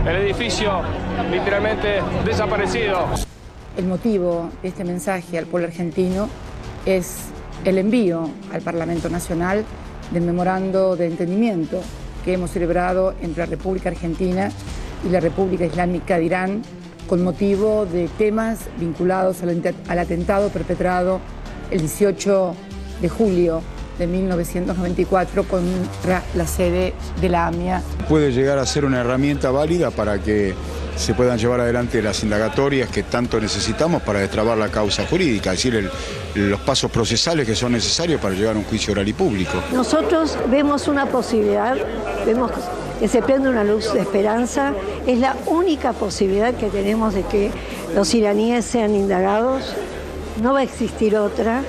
el edificio literalmente desaparecido. El motivo de este mensaje al pueblo argentino es el envío al Parlamento Nacional del memorando de entendimiento que hemos celebrado entre la República Argentina y la República Islámica de Irán con motivo de temas vinculados al atentado perpetrado el 18 de julio de 1994 contra la sede de la AMIA. Puede llegar a ser una herramienta válida para que se puedan llevar adelante las indagatorias que tanto necesitamos para destrabar la causa jurídica, es decir, los pasos procesales que son necesarios para llegar a un juicio oral y público. Nosotros vemos una posibilidad, vemos que se prende una luz de esperanza, es la única posibilidad que tenemos de que los iraníes sean indagados, no va a existir otra,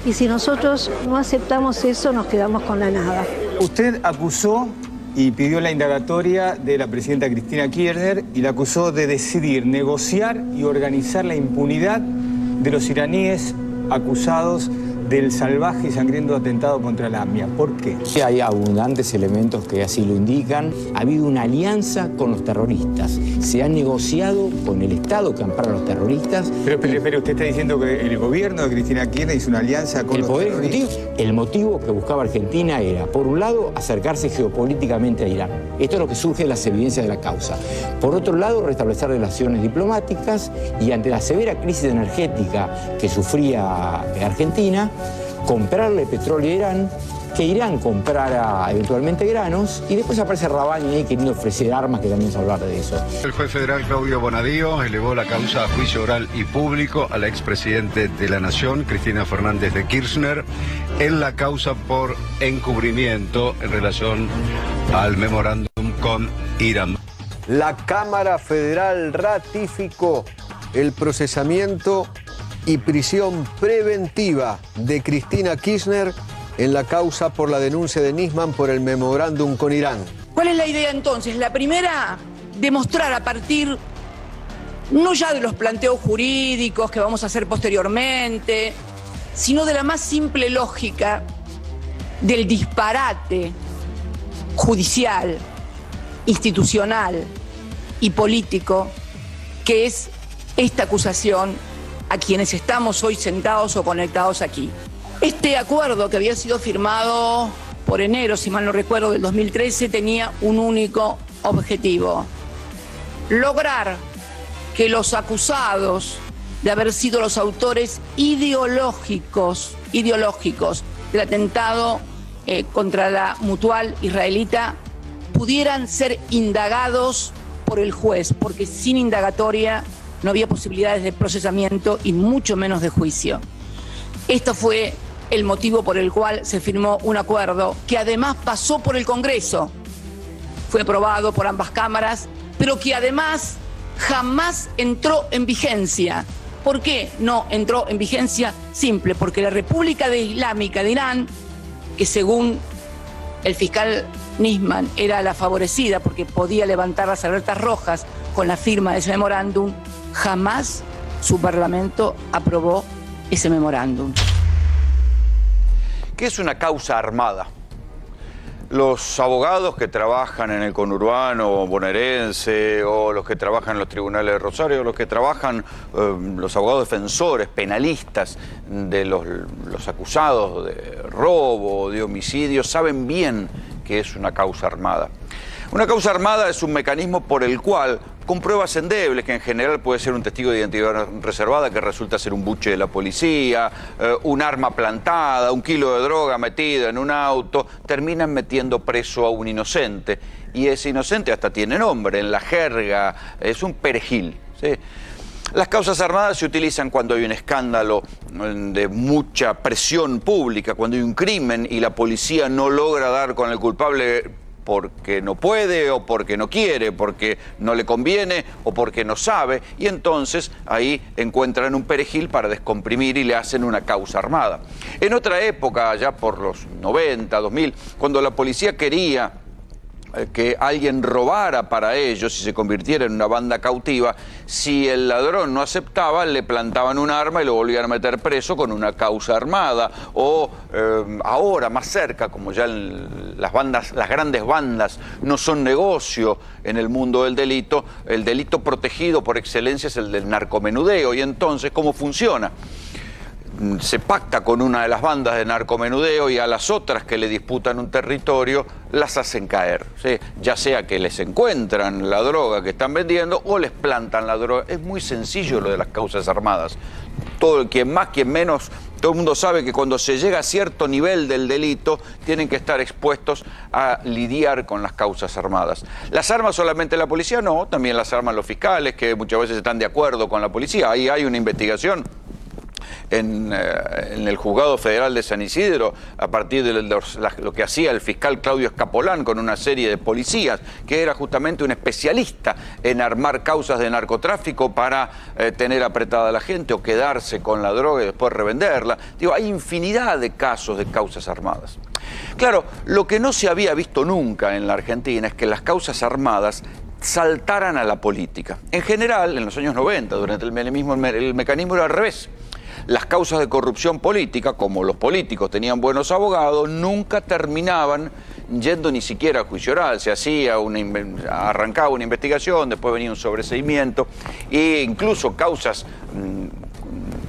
y si nosotros no aceptamos eso nos quedamos con la nada. Usted acusó y pidió la indagatoria de la presidenta Cristina Kirchner y la acusó de decidir, negociar y organizar la impunidad de los iraníes acusados del salvaje y sangriento atentado contra la AMIA. ¿Por qué? Hay abundantes elementos que así lo indican. Ha habido una alianza con los terroristas. Se ha negociado con el Estado que ampara a los terroristas. Pero usted está diciendo que el gobierno de Cristina Kirchner hizo una alianza con los terroristas. El motivo que buscaba Argentina era, por un lado, acercarse geopolíticamente a Irán. Esto es lo que surge de las evidencias de la causa. Por otro lado, restablecer relaciones diplomáticas y ante la severa crisis energética que sufría Argentina, comprarle petróleo a Irán, que Irán comprara eventualmente granos y después aparece Rabani ahí queriendo ofrecer armas, que también se hablar de eso. El juez federal Claudio Bonadío elevó la causa a juicio oral y público al expresidente de la Nación, Cristina Fernández de Kirchner, en la causa por encubrimiento en relación al memorándum con Irán. La Cámara Federal ratificó el procesamiento y prisión preventiva de Cristina Kirchner en la causa por la denuncia de Nisman por el memorándum con Irán. ¿Cuál es la idea entonces? La primera, demostrar a partir no ya de los planteos jurídicos que vamos a hacer posteriormente, sino de la más simple lógica del disparate judicial, institucional y político que es esta acusación a quienes estamos hoy sentados o conectados aquí. Este acuerdo que había sido firmado por enero, si mal no recuerdo, del 2013, tenía un único objetivo: lograr que los acusados de haber sido los autores ideológicos del atentado contra la Mutual israelita pudieran ser indagados por el juez, porque sin indagatoria no había posibilidades de procesamiento y mucho menos de juicio. Esto fue el motivo por el cual se firmó un acuerdo que además pasó por el Congreso, fue aprobado por ambas cámaras, pero que además jamás entró en vigencia. ¿Por qué no entró en vigencia? Simple, porque la República Islámica de Irán, que según el fiscal Nisman era la favorecida porque podía levantar las alertas rojas con la firma de ese memorándum, jamás su parlamento aprobó ese memorándum. ¿Qué es una causa armada? Los abogados que trabajan en el conurbano bonaerense o los que trabajan en los tribunales de Rosario, los que trabajan, los abogados defensores, penalistas de los acusados de robo, de homicidio, saben bien que es una causa armada. Una causa armada es un mecanismo por el cual, con pruebas endebles, que en general puede ser un testigo de identidad reservada que resulta ser un buche de la policía, un arma plantada, un kilo de droga metido en un auto, terminan metiendo preso a un inocente. Y ese inocente hasta tiene nombre, en la jerga, es un perejil, ¿sí? Las causas armadas se utilizan cuando hay un escándalo de mucha presión pública, cuando hay un crimen y la policía no logra dar con el culpable porque no puede o porque no quiere, porque no le conviene o porque no sabe, y entonces ahí encuentran un perejil para descomprimir y le hacen una causa armada. En otra época, allá por los 90, 2000, cuando la policía quería que alguien robara para ellos y se convirtiera en una banda cautiva. Si el ladrón no aceptaba, le plantaban un arma y lo volvían a meter preso con una causa armada. O ahora, más cerca, como ya las grandes bandas no son negocio en el mundo del delito, el delito protegido por excelencia es el del narcomenudeo. Y entonces, ¿cómo funciona? Se pacta con una de las bandas de narcomenudeo y a las otras que le disputan un territorio las hacen caer, ¿sí? Ya sea que les encuentran la droga que están vendiendo o les plantan la droga. Es muy sencillo lo de las causas armadas. Quien más, quien menos, todo el mundo sabe que cuando se llega a cierto nivel del delito tienen que estar expuestos a lidiar con las causas armadas. ¿Las arma solamente la policía? No, también las arman los fiscales, que muchas veces están de acuerdo con la policía. Ahí hay una investigación en el Juzgado Federal de San Isidro, a partir de lo que hacía el fiscal Claudio Escapolán con una serie de policías, que era justamente un especialista en armar causas de narcotráfico para tener apretada a la gente o quedarse con la droga y después revenderla. Digo, hay infinidad de casos de causas armadas. Claro, lo que no se había visto nunca en la Argentina es que las causas armadas saltaran a la política. En general, en los años 90, durante el menemismo, el mecanismo era al revés. Las causas de corrupción política, como los políticos tenían buenos abogados, nunca terminaban yendo ni siquiera a juicio oral. Se hacía arrancaba una investigación, después venía un sobreseimiento, e incluso causas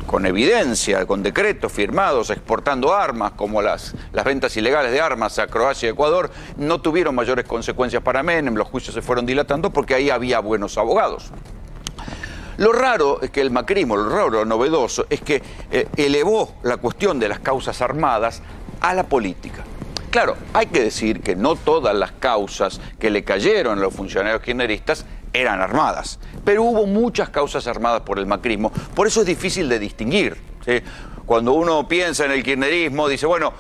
con evidencia, con decretos firmados, exportando armas, como las ventas ilegales de armas a Croacia y Ecuador, no tuvieron mayores consecuencias para Menem. Los juicios se fueron dilatando porque ahí había buenos abogados. Lo raro es que el macrismo, lo novedoso, es que elevó la cuestión de las causas armadas a la política. Claro, hay que decir que no todas las causas que le cayeron a los funcionarios kirchneristas eran armadas, pero hubo muchas causas armadas por el macrismo, por eso es difícil de distinguir, ¿sí? Cuando uno piensa en el kirchnerismo, dice, bueno,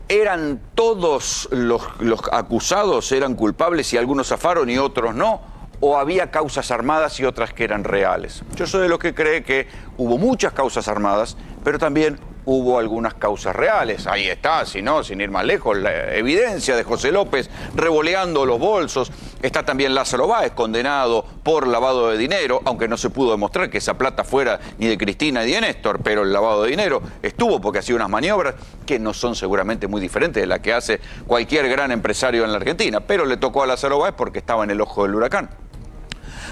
¿eran todos los acusados, eran culpables y algunos zafaron y otros no? ¿O había causas armadas y otras que eran reales? Yo soy de los que cree que hubo muchas causas armadas, pero también hubo algunas causas reales. Ahí está, si no, sin ir más lejos, la evidencia de José López revoleando los bolsos. Está también Lázaro Báez, condenado por lavado de dinero, aunque no se pudo demostrar que esa plata fuera ni de Cristina ni de Néstor, pero el lavado de dinero estuvo porque hacía unas maniobras que no son seguramente muy diferentes de las que hace cualquier gran empresario en la Argentina, pero le tocó a Lázaro Báez porque estaba en el ojo del huracán.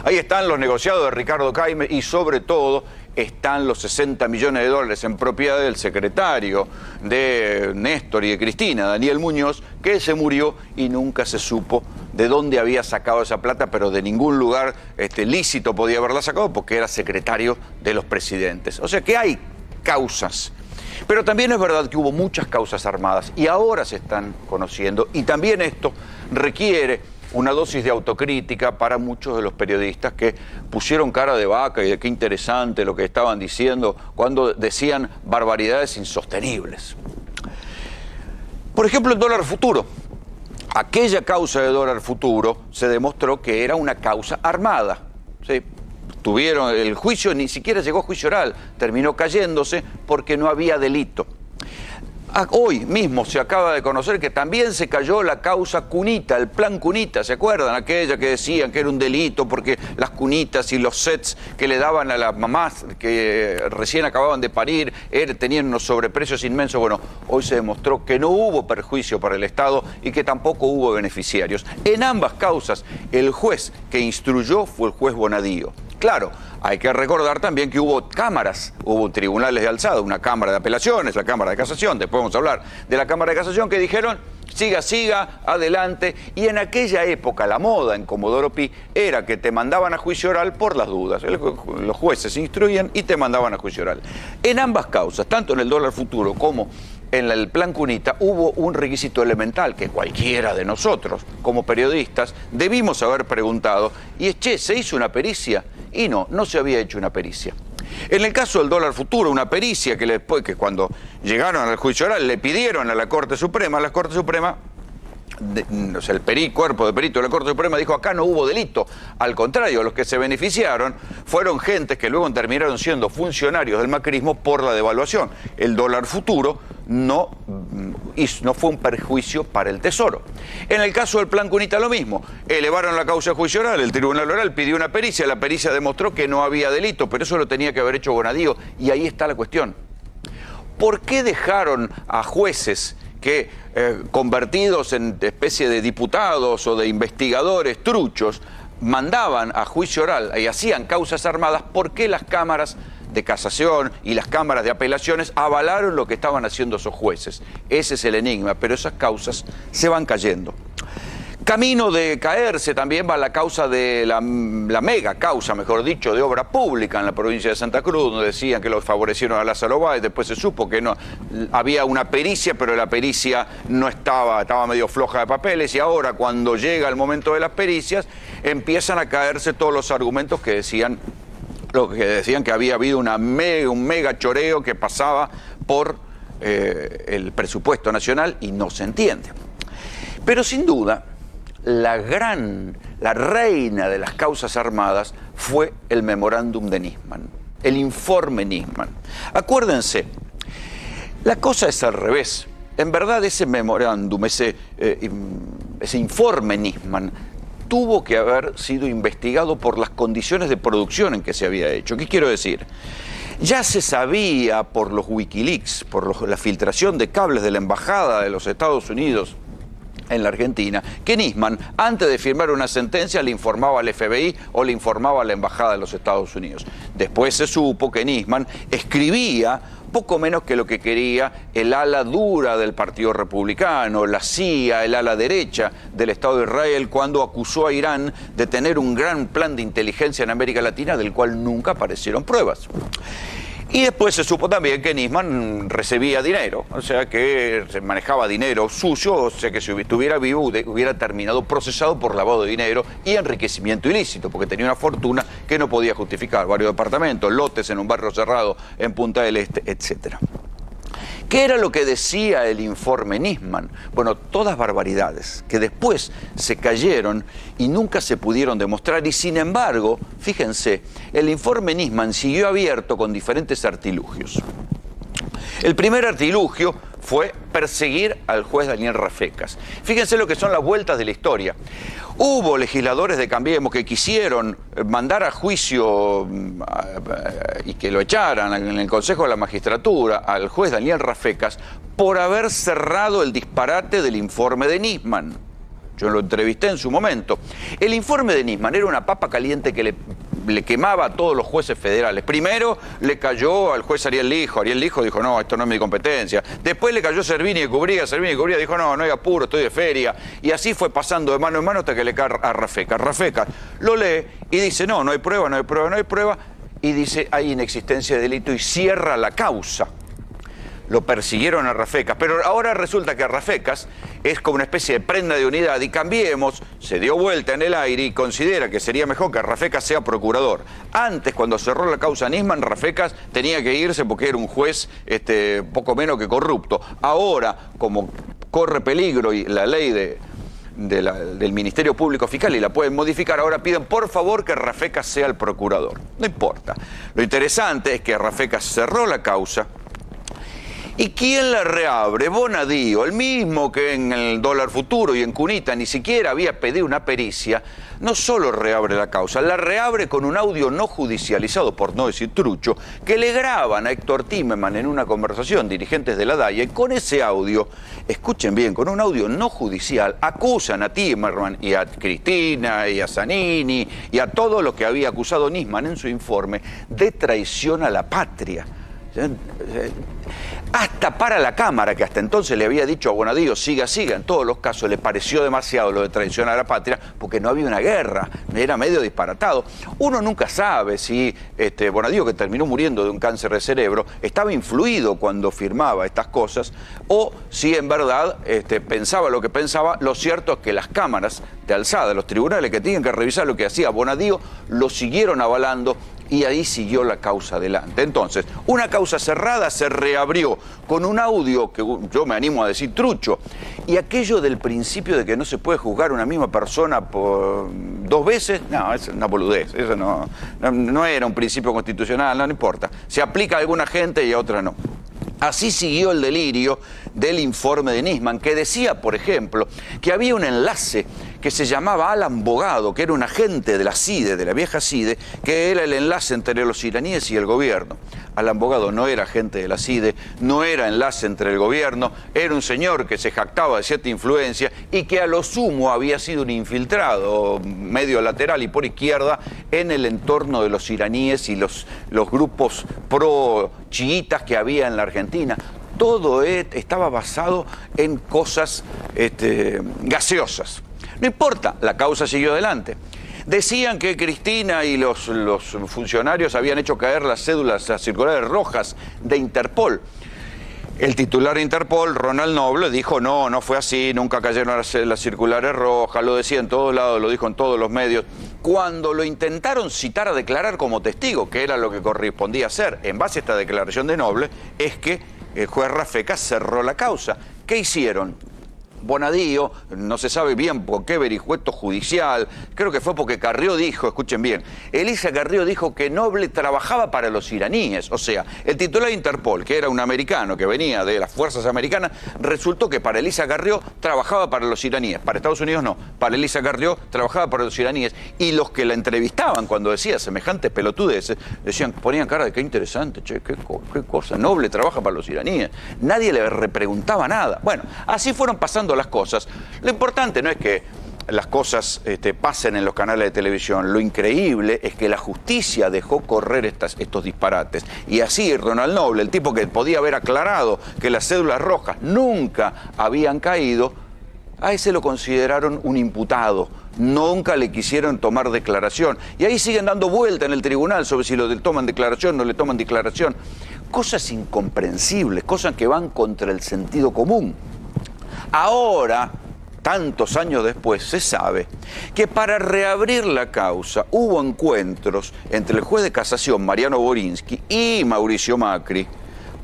Ahí están los negociados de Ricardo Caime y sobre todo están los 60 millones de dólares en propiedad del secretario de Néstor y de Cristina, Daniel Muñoz, que se murió y nunca se supo de dónde había sacado esa plata, pero de ningún lugar lícito podía haberla sacado porque era secretario de los presidentes. O sea que hay causas. Pero también es verdad que hubo muchas causas armadas y ahora se están conociendo, y también esto requiere una dosis de autocrítica para muchos de los periodistas que pusieron cara de vaca y de qué interesante lo que estaban diciendo cuando decían barbaridades insostenibles. Por ejemplo, el dólar futuro. Aquella causa de dólar futuro se demostró que era una causa armada, ¿sí? Tuvieron el juicio, ni siquiera llegó a juicio oral, terminó cayéndose porque no había delito. Hoy mismo se acaba de conocer que también se cayó la causa Cunita, el plan Cunita, ¿se acuerdan? Aquella que decían que era un delito porque las cunitas y los sets que le daban a las mamás que recién acababan de parir tenían unos sobreprecios inmensos. Bueno, hoy se demostró que no hubo perjuicio para el Estado y que tampoco hubo beneficiarios. En ambas causas, el juez que instruyó fue el juez Bonadío. Claro, hay que recordar también que hubo cámaras, hubo tribunales de alzada, una Cámara de Apelaciones, la Cámara de Casación, después vamos a hablar de la Cámara de Casación, que dijeron, siga, adelante, y en aquella época la moda en Comodoro Pi era que te mandaban a juicio oral por las dudas. Los jueces instruían y te mandaban a juicio oral. En ambas causas, tanto en el dólar futuro como en el plan Cunita, hubo un requisito elemental que cualquiera de nosotros, como periodistas, debimos haber preguntado, y es, che, ¿se hizo una pericia? Y no se había hecho una pericia. En el caso del dólar futuro, una pericia que después, que cuando llegaron al juicio oral, le pidieron a la Corte Suprema, o sea, el cuerpo de perito de la Corte Suprema dijo, acá no hubo delito. Al contrario, los que se beneficiaron fueron gentes que luego terminaron siendo funcionarios del macrismo por la devaluación. El dólar futuro no fue un perjuicio para el Tesoro. En el caso del Plan Cunita lo mismo, elevaron la causa a juicio oral, el Tribunal Oral pidió una pericia, la pericia demostró que no había delito, pero eso lo tenía que haber hecho Bonadío, y ahí está la cuestión. ¿Por qué dejaron a jueces que, convertidos en especie de diputados o de investigadores truchos, mandaban a juicio oral y hacían causas armadas? ¿Por qué las cámaras de casación y las cámaras de apelaciones avalaron lo que estaban haciendo esos jueces? Ese es el enigma, pero esas causas se van cayendo. Camino de caerse también va la causa de la mega causa, mejor dicho, de obra pública en la provincia de Santa Cruz, donde decían que los favorecieron a Lázaro Báez. Después se supo que no había una pericia, pero la pericia no estaba medio floja de papeles, y ahora cuando llega el momento de las pericias empiezan a caerse todos los argumentos que decían que había habido un mega choreo que pasaba por el presupuesto nacional, y no se entiende. Pero sin duda, la reina de las causas armadas fue el memorándum de Nisman, el informe Nisman. Acuérdense, la cosa es al revés. En verdad, ese memorándum, ese informe Nisman, tuvo que haber sido investigado por las condiciones de producción en que se había hecho. ¿Qué quiero decir? Ya se sabía por los Wikileaks, por la filtración de cables de la Embajada de los Estados Unidos en la Argentina, que Nisman, antes de firmar una sentencia, le informaba al FBI o le informaba a la Embajada de los Estados Unidos. Después se supo que Nisman escribía poco menos que lo que quería el ala dura del Partido Republicano, la CIA, el ala derecha del Estado de Israel, cuando acusó a Irán de tener un gran plan de inteligencia en América Latina, del cual nunca aparecieron pruebas. Y después se supo también que Nisman recibía dinero, o sea que se manejaba dinero sucio, o sea que si estuviera vivo hubiera terminado procesado por lavado de dinero y enriquecimiento ilícito, porque tenía una fortuna que no podía justificar, varios departamentos, lotes en un barrio cerrado en Punta del Este, etc. ¿Qué era lo que decía el informe Nisman? Bueno, todas barbaridades que después se cayeron y nunca se pudieron demostrar, y sin embargo, fíjense, el informe Nisman siguió abierto con diferentes artilugios. El primer artilugio fue perseguir al juez Daniel Rafecas. Fíjense lo que son las vueltas de la historia. Hubo legisladores de Cambiemos que quisieron mandar a juicio y que lo echaran en el Consejo de la Magistratura al juez Daniel Rafecas por haber cerrado el disparate del informe de Nisman. Yo lo entrevisté en su momento. El informe de Nisman era una papa caliente que le quemaba a todos los jueces federales. Primero le cayó al juez Ariel Lijo. Ariel Lijo dijo, no, esto no es mi competencia. Después le cayó Servini de Cubría. Servini de Cubría dijo, no hay apuro, estoy de feria. Y así fue pasando de mano en mano hasta que le cae a Rafecas. Rafecas lo lee y dice, no hay prueba. Y dice, hay inexistencia de delito, y cierra la causa. Lo persiguieron a Rafecas, pero ahora resulta que a Rafecas es como una especie de prenda de unidad, y Cambiemos se dio vuelta en el aire y considera que sería mejor que Rafecas sea procurador. Antes, cuando cerró la causa Nisman, Rafecas tenía que irse porque era un juez poco menos que corrupto. Ahora, como corre peligro y la ley del Ministerio Público Fiscal y la pueden modificar, ahora piden por favor que Rafecas sea el procurador. No importa. Lo interesante es que Rafecas cerró la causa. ¿Y quién la reabre? Bonadío, el mismo que en el dólar futuro y en Cunita ni siquiera había pedido una pericia, no solo reabre la causa, la reabre con un audio no judicializado, por no decir trucho, que le graban a Héctor Timerman en una conversación, dirigentes de la DAIA, y con ese audio, escuchen bien, con un audio no judicial, acusan a Timerman y a Cristina y a Zanini y a todo lo que había acusado Nisman en su informe de traición a la patria. Hasta para la Cámara, que hasta entonces le había dicho a Bonadío, siga, en todos los casos le pareció demasiado lo de traición a la patria, porque no había una guerra, era medio disparatado. Uno nunca sabe si Bonadío, que terminó muriendo de un cáncer de cerebro, estaba influido cuando firmaba estas cosas, o si en verdad pensaba lo que pensaba. Lo cierto es que las cámaras de alzada, los tribunales que tienen que revisar lo que hacía Bonadío, lo siguieron avalando, y ahí siguió la causa adelante. Entonces, una causa cerrada se reabrió con un audio que yo me animo a decir trucho, y aquello del principio de que no se puede juzgar a una misma persona por 2 veces, no, es una boludez, eso no era un principio constitucional, no importa. Se aplica a alguna gente y a otra no. Así siguió el delirio del informe de Nisman, que decía, por ejemplo, que había un enlace que se llamaba Alan Bogado, que era un agente de la CIDE, de la vieja CIDE, que era el enlace entre los iraníes y el gobierno. Alan Bogado no era agente de la CIDE, no era enlace entre el gobierno, era un señor que se jactaba de cierta influencia y que a lo sumo había sido un infiltrado medio lateral y por izquierda en el entorno de los iraníes y los grupos pro-chiitas que había en la Argentina. Todo estaba basado en cosas gaseosas. No importa, la causa siguió adelante. Decían que Cristina y los funcionarios habían hecho caer las cédulas, las circulares rojas de Interpol. El titular de Interpol, Ronald Noble, dijo no fue así, nunca cayeron las circulares rojas, lo decía en todos lados, lo dijo en todos los medios. Cuando lo intentaron citar a declarar como testigo, que era lo que correspondía hacer, en base a esta declaración de Noble, es que el juez Rafecas cerró la causa. ¿Qué hicieron? Bonadío, no se sabe bien por qué vericueto judicial, creo que fue porque Carrió dijo, escuchen bien, Elisa Carrió dijo que Noble trabajaba para los iraníes, o sea, el titular de Interpol, que era un americano que venía de las fuerzas americanas, resultó que para Elisa Carrió trabajaba para los iraníes, para Estados Unidos no, para Elisa Carrió trabajaba para los iraníes, y los que la entrevistaban cuando decía semejantes pelotudeces, decían, ponían cara de qué interesante, che, qué cosa, Noble trabaja para los iraníes, nadie le repreguntaba nada. Bueno, así fueron pasando las cosas. Lo importante no es que las cosas pasen en los canales de televisión, lo increíble es que la justicia dejó correr estos disparates. Y así Ronald Noble, el tipo que podía haber aclarado que las cédulas rojas nunca habían caído, a ese lo consideraron un imputado. Nunca le quisieron tomar declaración. Y ahí siguen dando vuelta en el tribunal sobre si le toman declaración o no le toman declaración. Cosas incomprensibles, cosas que van contra el sentido común. Ahora, tantos años después, se sabe que para reabrir la causa hubo encuentros entre el juez de casación, Mariano Borinsky, y Mauricio Macri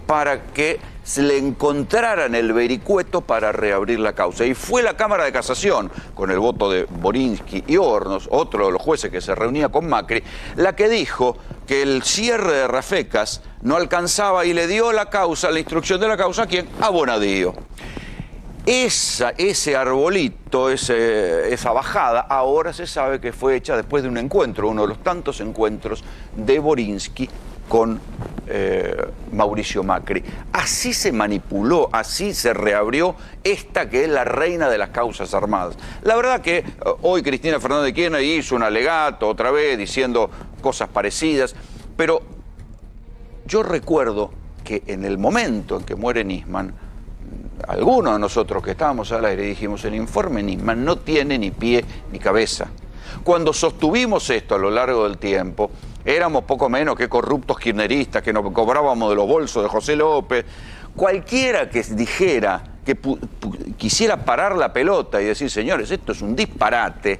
para que se le encontraran el vericueto para reabrir la causa. Y fue la Cámara de Casación, con el voto de Borinsky y Hornos, otro de los jueces que se reunía con Macri, la que dijo que el cierre de Rafecas no alcanzaba y le dio la causa, la instrucción de la causa, ¿a quién? A Bonadío. Ese arbolito, esa bajada, ahora se sabe que fue hecha después de un encuentro, uno de los tantos encuentros de Borinsky con Mauricio Macri. Así se manipuló, así se reabrió esta que es la reina de las causas armadas. La verdad que hoy Cristina Fernández de Kirchner hizo un alegato otra vez diciendo cosas parecidas, pero yo recuerdo que en el momento en que muere Nisman, algunos de nosotros que estábamos al aire dijimos, el informe Nisman no tiene ni pie ni cabeza. Cuando sostuvimos esto a lo largo del tiempo, éramos poco menos que corruptos kirchneristas, que nos cobrábamos de los bolsos de José López. Cualquiera que dijera, que quisiera parar la pelota y decir, señores, esto es un disparate,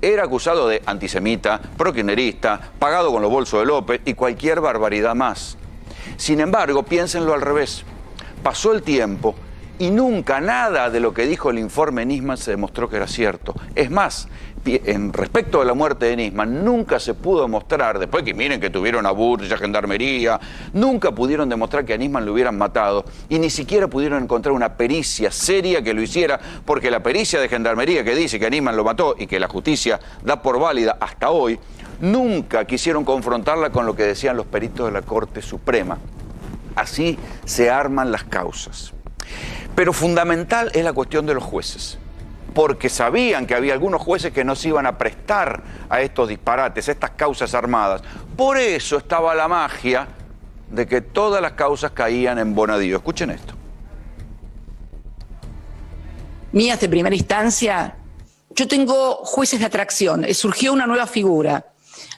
era acusado de antisemita, pro-kirchnerista, pagado con los bolsos de López y cualquier barbaridad más. Sin embargo, piénsenlo al revés. Pasó el tiempo y nunca nada de lo que dijo el informe Nisman se demostró que era cierto. Es más, en respecto a la muerte de Nisman, nunca se pudo demostrar, después que miren que tuvieron a Burrich, a Gendarmería, nunca pudieron demostrar que a Nisman lo hubieran matado y ni siquiera pudieron encontrar una pericia seria que lo hiciera, porque la pericia de Gendarmería que dice que a Nisman lo mató y que la justicia da por válida hasta hoy, nunca quisieron confrontarla con lo que decían los peritos de la Corte Suprema. Así se arman las causas. Pero fundamental es la cuestión de los jueces, porque sabían que había algunos jueces que no se iban a prestar a estos disparates, a estas causas armadas. Por eso estaba la magia de que todas las causas caían en Bonadío. Escuchen esto. Mías de primera instancia, yo tengo jueces de atracción, surgió una nueva figura.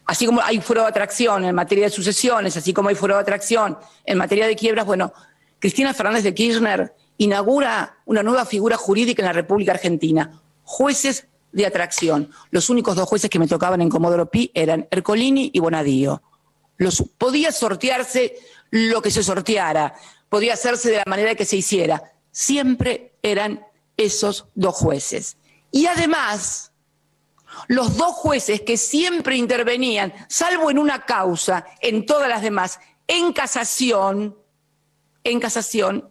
Así como hay fuero de atracción en materia de sucesiones, así como hay fuero de atracción en materia de quiebras, bueno, Cristina Fernández de Kirchner inaugura una nueva figura jurídica en la República Argentina, jueces de atracción. Los únicos dos jueces que me tocaban en Comodoro Pi eran Ercolini y Bonadío. Podía sortearse lo que se sorteara, podía hacerse de la manera que se hiciera. Siempre eran esos dos jueces. Y además, los dos jueces que siempre intervenían, salvo en una causa, en todas las demás, en casación, en casación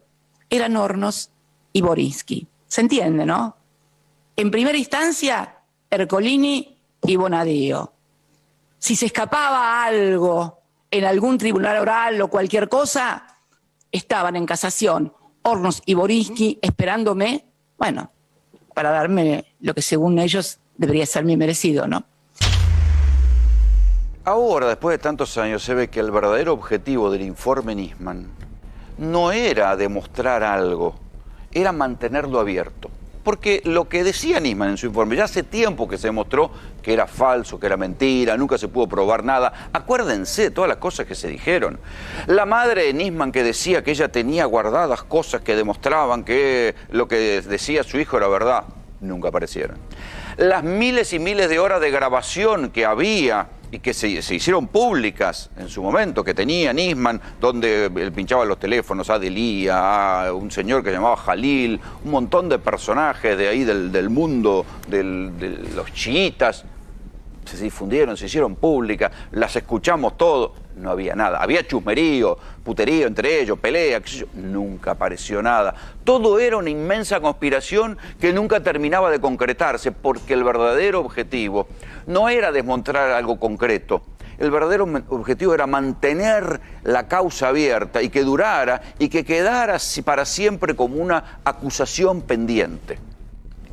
eran Hornos y Borinsky. ¿Se entiende, no? En primera instancia, Ercolini y Bonadío. Si se escapaba algo en algún tribunal oral o cualquier cosa, estaban en casación Hornos y Borinsky esperándome, bueno, para darme lo que según ellos debería ser mi merecido, ¿no? Ahora, después de tantos años, se ve que el verdadero objetivo del informe Nisman no era demostrar algo, era mantenerlo abierto. Porque lo que decía Nisman en su informe, ya hace tiempo que se demostró que era falso, que era mentira, nunca se pudo probar nada. Acuérdense de todas las cosas que se dijeron. La madre de Nisman que decía que ella tenía guardadas cosas que demostraban que lo que decía su hijo era verdad, nunca aparecieron. Las miles y miles de horas de grabación que había y que se hicieron públicas en su momento, que tenía Nisman, donde él pinchaba los teléfonos a Delia, a un señor que se llamaba Jalil, un montón de personajes de ahí del mundo de los chiitas, se difundieron, se hicieron públicas, las escuchamos todos, no había nada. Había chusmerío, puterío entre ellos, pelea, qué sé yo, nunca apareció nada. Todo era una inmensa conspiración que nunca terminaba de concretarse, porque el verdadero objetivo no era demostrar algo concreto. El verdadero objetivo era mantener la causa abierta y que durara y que quedara para siempre como una acusación pendiente.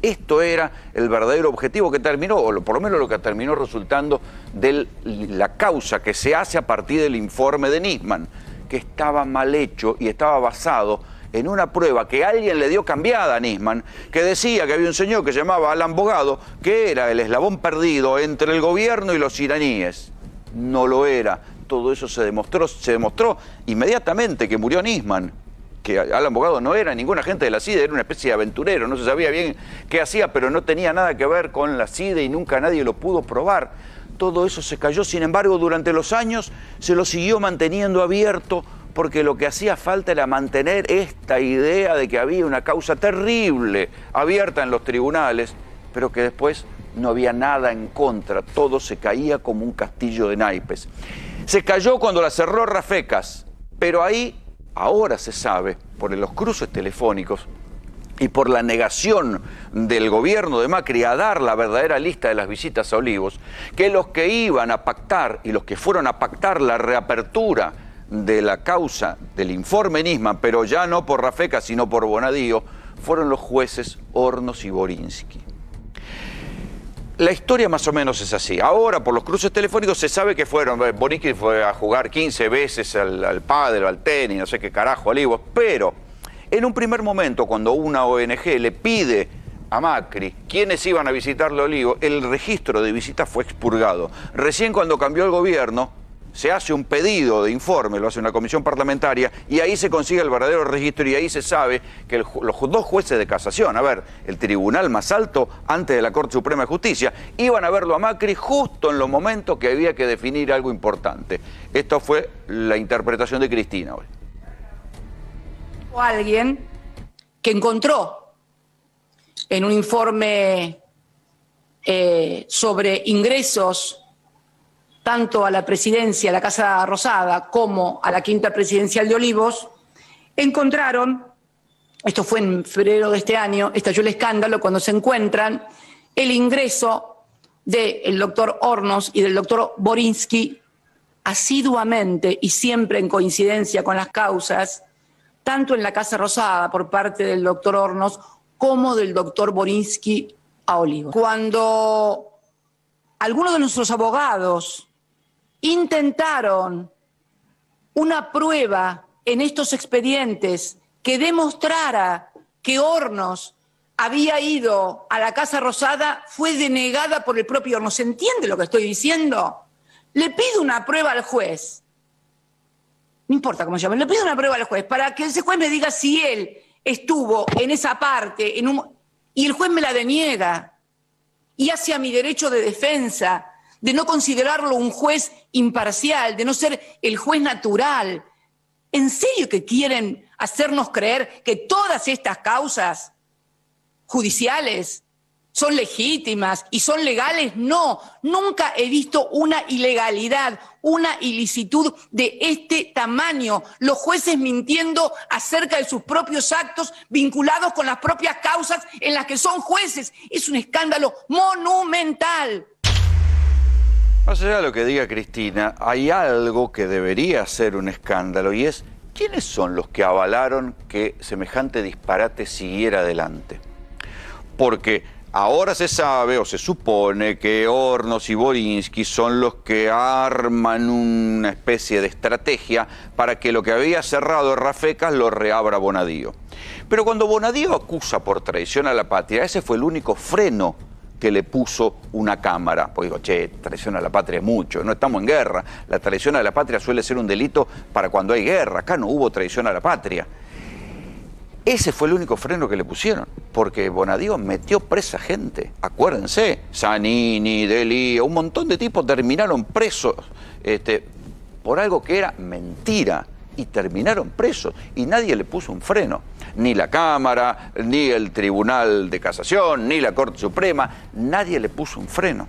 Esto era el verdadero objetivo que terminó, o por lo menos lo que terminó resultando de la causa que se hace a partir del informe de Nisman, que estaba mal hecho y estaba basado en una prueba que alguien le dio cambiada a Nisman, que decía que había un señor que se llamaba Alan Bogado, que era el eslabón perdido entre el gobierno y los iraníes. No lo era. Todo eso se demostró inmediatamente que murió Nisman. Que Alan Bogado no era ningún agente de la CIDE, era una especie de aventurero, no se sabía bien qué hacía, pero no tenía nada que ver con la CIDE y nunca nadie lo pudo probar. Todo eso se cayó, sin embargo, durante los años se lo siguió manteniendo abierto porque lo que hacía falta era mantener esta idea de que había una causa terrible abierta en los tribunales, pero que después no había nada en contra, todo se caía como un castillo de naipes. Se cayó cuando la cerró Rafecas, pero ahí ahora se sabe, por los cruces telefónicos y por la negación del gobierno de Macri a dar la verdadera lista de las visitas a Olivos, que los que iban a pactar y los que fueron a pactar la reapertura de la causa del informe Nisman, pero ya no por Rafecas sino por Bonadío, fueron los jueces Hornos y Borinsky. La historia más o menos es así. Ahora, por los cruces telefónicos, se sabe que Borinsky fue a jugar 15 veces al pádel, al tenis, no sé qué carajo, Olivos, pero en un primer momento, cuando una ONG le pide a Macri quiénes iban a visitarle a Olivos, el registro de visitas fue expurgado. Recién cuando cambió el gobierno, se hace un pedido de informe, lo hace una comisión parlamentaria, y ahí se consigue el verdadero registro y ahí se sabe que los dos jueces de casación, el tribunal más alto antes de la Corte Suprema de Justicia, iban a verlo a Macri justo en los momentos que había que definir algo importante. Esto fue la interpretación de Cristina hoy. Alguien que encontró en un informe sobre ingresos tanto a la presidencia, a la Casa Rosada, como a la quinta presidencial de Olivos, encontraron, esto fue en febrero de este año, estalló el escándalo cuando se encuentran el ingreso del doctor Hornos y del doctor Borinsky asiduamente y siempre en coincidencia con las causas, tanto en la Casa Rosada por parte del doctor Hornos como del doctor Borinsky a Olivos. Cuando algunos de nuestros abogados intentaron una prueba en estos expedientes que demostrara que Hornos había ido a la Casa Rosada, fue denegada por el propio Hornos. ¿Se entiende lo que estoy diciendo? Le pido una prueba al juez, no importa cómo se llame, le pido una prueba al juez para que ese juez me diga si él estuvo en esa parte y el juez me la deniega y hace a mi derecho de defensa de no considerarlo un juez imparcial, de no ser el juez natural. ¿En serio que quieren hacernos creer que todas estas causas judiciales ¿Son legítimas y son legales? No, nunca he visto una ilegalidad, una ilicitud de este tamaño. Los jueces mintiendo acerca de sus propios actos vinculados con las propias causas en las que son jueces. Es un escándalo monumental. Más allá de lo que diga Cristina, hay algo que debería ser un escándalo y es ¿quiénes son los que avalaron que semejante disparate siguiera adelante? Porque ahora se sabe o se supone que Hornos y Borinsky son los que arman una especie de estrategia para que lo que había cerrado Rafecas lo reabra Bonadío. Pero cuando Bonadío acusa por traición a la patria, ese fue el único freno que le puso una Cámara. Pues digo, che, traición a la patria es mucho, no estamos en guerra. La traición a la patria suele ser un delito para cuando hay guerra. Acá no hubo traición a la patria. Ese fue el único freno que le pusieron, porque Bonadío metió presa gente. Acuérdense, Zanini, Delía, un montón de tipos terminaron presos por algo que era mentira. Y terminaron presos y nadie le puso un freno. Ni la Cámara, ni el Tribunal de Casación, ni la Corte Suprema, nadie le puso un freno.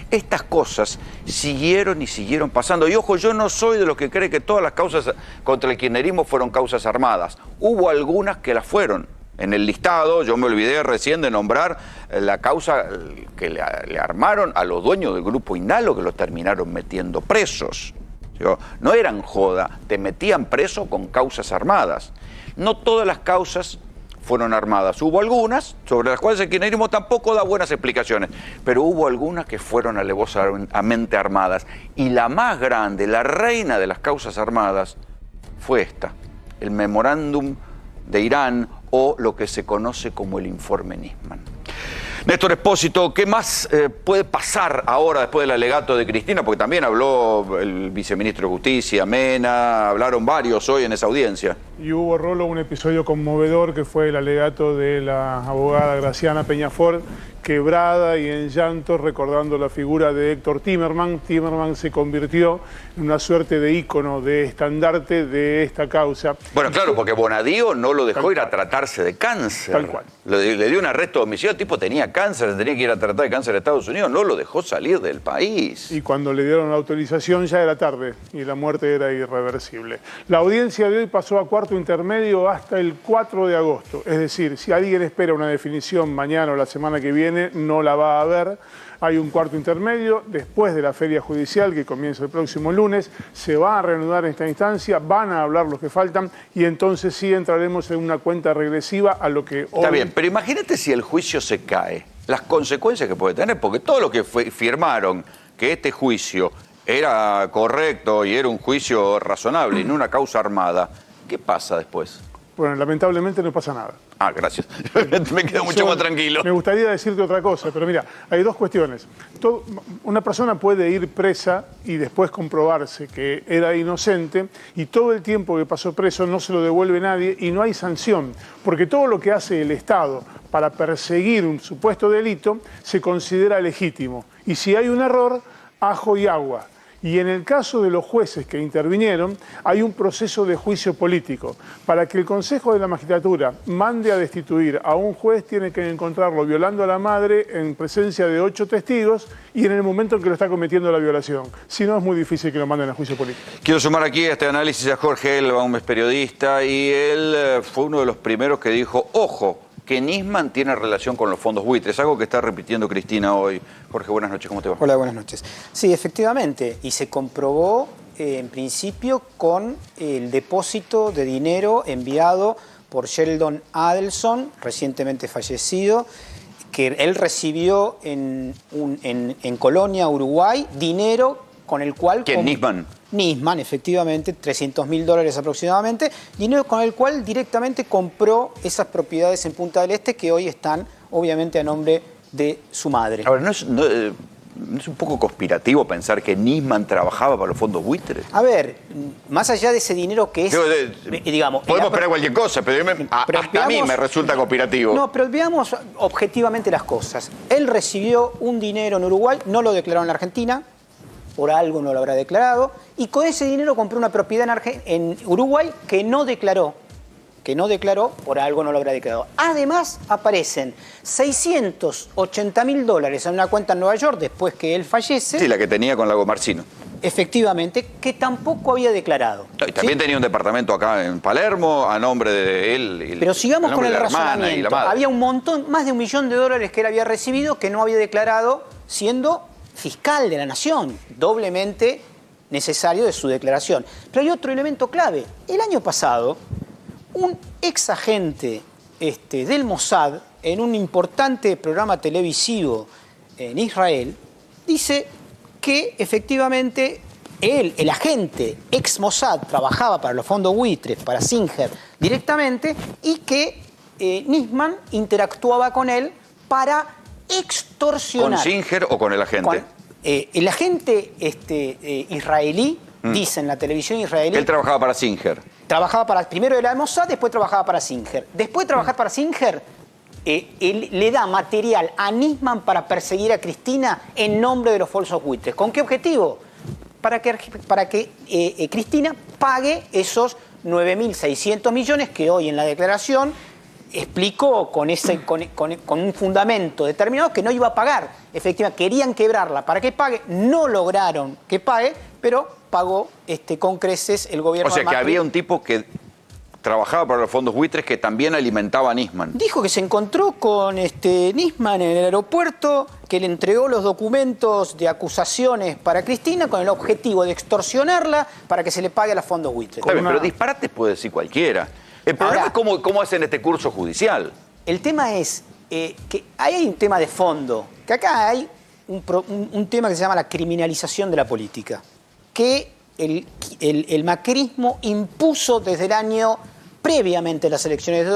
Estas cosas siguieron y siguieron pasando. Y ojo, yo no soy de los que cree que todas las causas contra el kirchnerismo fueron causas armadas. Hubo algunas que las fueron. En el listado, yo me olvidé recién de nombrar la causa que le armaron a los dueños del Grupo Indalo, que los terminaron metiendo presos. No eran joda, te metían preso con causas armadas. No todas las causas fueron armadas. Hubo algunas, sobre las cuales el kirchnerismo tampoco da buenas explicaciones, pero hubo algunas que fueron alevosamente armadas. Y la más grande, la reina de las causas armadas, fue esta, el memorándum de Irán o lo que se conoce como el informe Nisman. Néstor Espósito, ¿qué más puede pasar ahora después del alegato de Cristina? Porque también habló el viceministro de Justicia, Mena, hablaron varios hoy en esa audiencia. Y hubo, Rolo, un episodio conmovedor que fue el alegato de la abogada Graciana Peñafort, quebrada y en llanto, recordando la figura de Héctor Timerman. Timerman se convirtió en una suerte de ícono, de estandarte de esta causa. Bueno, claro, porque Bonadío no lo dejó ir a tratarse de cáncer. Tal cual. Le dio un arresto domiciliario, el tipo tenía cáncer, se tenía que ir a tratar de cáncer a Estados Unidos, no lo dejó salir del país. Y cuando le dieron la autorización ya era tarde y la muerte era irreversible. La audiencia de hoy pasó a cuarto intermedio hasta el 4 de agosto. Es decir, si alguien espera una definición mañana o la semana que viene, no la va a haber. Hay un cuarto intermedio después de la feria judicial que comienza el próximo lunes. Se va a reanudar esta instancia, van a hablar los que faltan y entonces sí entraremos en una cuenta regresiva a lo que hoy... Está bien, pero imagínate si el juicio se cae, las consecuencias que puede tener, porque todo lo que firmaron que este juicio era correcto y era un juicio razonable y no una causa armada, ¿qué pasa después? Bueno, lamentablemente no pasa nada. Ah, gracias. Me quedo mucho más tranquilo. Me gustaría decirte otra cosa, pero mira, hay dos cuestiones. Una persona puede ir presa y después comprobarse que era inocente y todo el tiempo que pasó preso no se lo devuelve nadie y no hay sanción, porque todo lo que hace el Estado para perseguir un supuesto delito se considera legítimo. Y si hay un error, ajo y agua. Y en el caso de los jueces que intervinieron, hay un proceso de juicio político. Para que el Consejo de la Magistratura mande a destituir a un juez, tiene que encontrarlo violando a la madre en presencia de 8 testigos y en el momento en que lo está cometiendo la violación. Si no, es muy difícil que lo manden a juicio político. Quiero sumar aquí a este análisis a Jorge Elbaum, es periodista, y él fue uno de los primeros que dijo, ojo, que Nisman tiene relación con los fondos buitres, algo que está repitiendo Cristina hoy. Jorge, buenas noches, ¿cómo te va? Hola, buenas noches. Sí, efectivamente, y se comprobó en principio con el depósito de dinero enviado por Sheldon Adelson, recientemente fallecido, que él recibió en Colonia, Uruguay, dinero con el cual... ¿Quién, Nisman? Nisman, efectivamente, $300.000 aproximadamente, dinero con el cual directamente compró esas propiedades en Punta del Este que hoy están, obviamente, a nombre de su madre. Ahora, ¿no es un poco conspirativo pensar que Nisman trabajaba para los fondos buitres? A ver, más allá de ese dinero que es... digamos, podemos esperar cualquier cosa, pero, a mí me resulta conspirativo. No, pero veamos objetivamente las cosas. Él recibió un dinero en Uruguay, no lo declaró en la Argentina, por algo no lo habrá declarado, y con ese dinero compró una propiedad en Uruguay que no declaró. que no declaró, por algo no lo habrá declarado. Además, aparecen $680.000 en una cuenta en Nueva York después que él fallece. Sí, la que tenía con Lagomarsino. Efectivamente, que tampoco había declarado. Y también tenía un departamento acá en Palermo a nombre de él. Pero sigamos con el razonamiento. Había un montón, más de $1 millón que él había recibido que no había declarado, siendo fiscal de la nación, doblemente necesario de su declaración. Pero hay otro elemento clave. El año pasado, un ex agente del Mossad, en un importante programa televisivo en Israel, dice que efectivamente él, el agente ex Mossad, trabajaba para los fondos buitres, para Singer directamente, y que Nisman interactuaba con él para extorsionar. ¿Con Singer o con el agente? El agente israelí, dice en la televisión israelí... Él trabajaba para Singer. Primero era de Mossad, después trabajaba para Singer. Después de trabajar para Singer, él le da material a Nisman para perseguir a Cristina en nombre de los falsos buitres. ¿Con qué objetivo? Para que Cristina pague esos 9.600 millones que hoy en la declaración explicó con un fundamento determinado que no iba a pagar. Efectivamente, querían quebrarla para que pague, no lograron que pague, pero pagó con creces el gobierno. O sea, de Macri. que había un tipo que trabajaba para los fondos buitres que también alimentaba a Nisman. Dijo que se encontró con Nisman en el aeropuerto, que le entregó los documentos de acusaciones para Cristina con el objetivo de extorsionarla para que se le pague a los fondos buitres. Está bien, pero disparates puede decir cualquiera. El problema es cómo hacen este curso judicial. El tema es que hay un tema de fondo, que acá hay un tema que se llama la criminalización de la política, que el macrismo impuso desde el año previamente a las elecciones de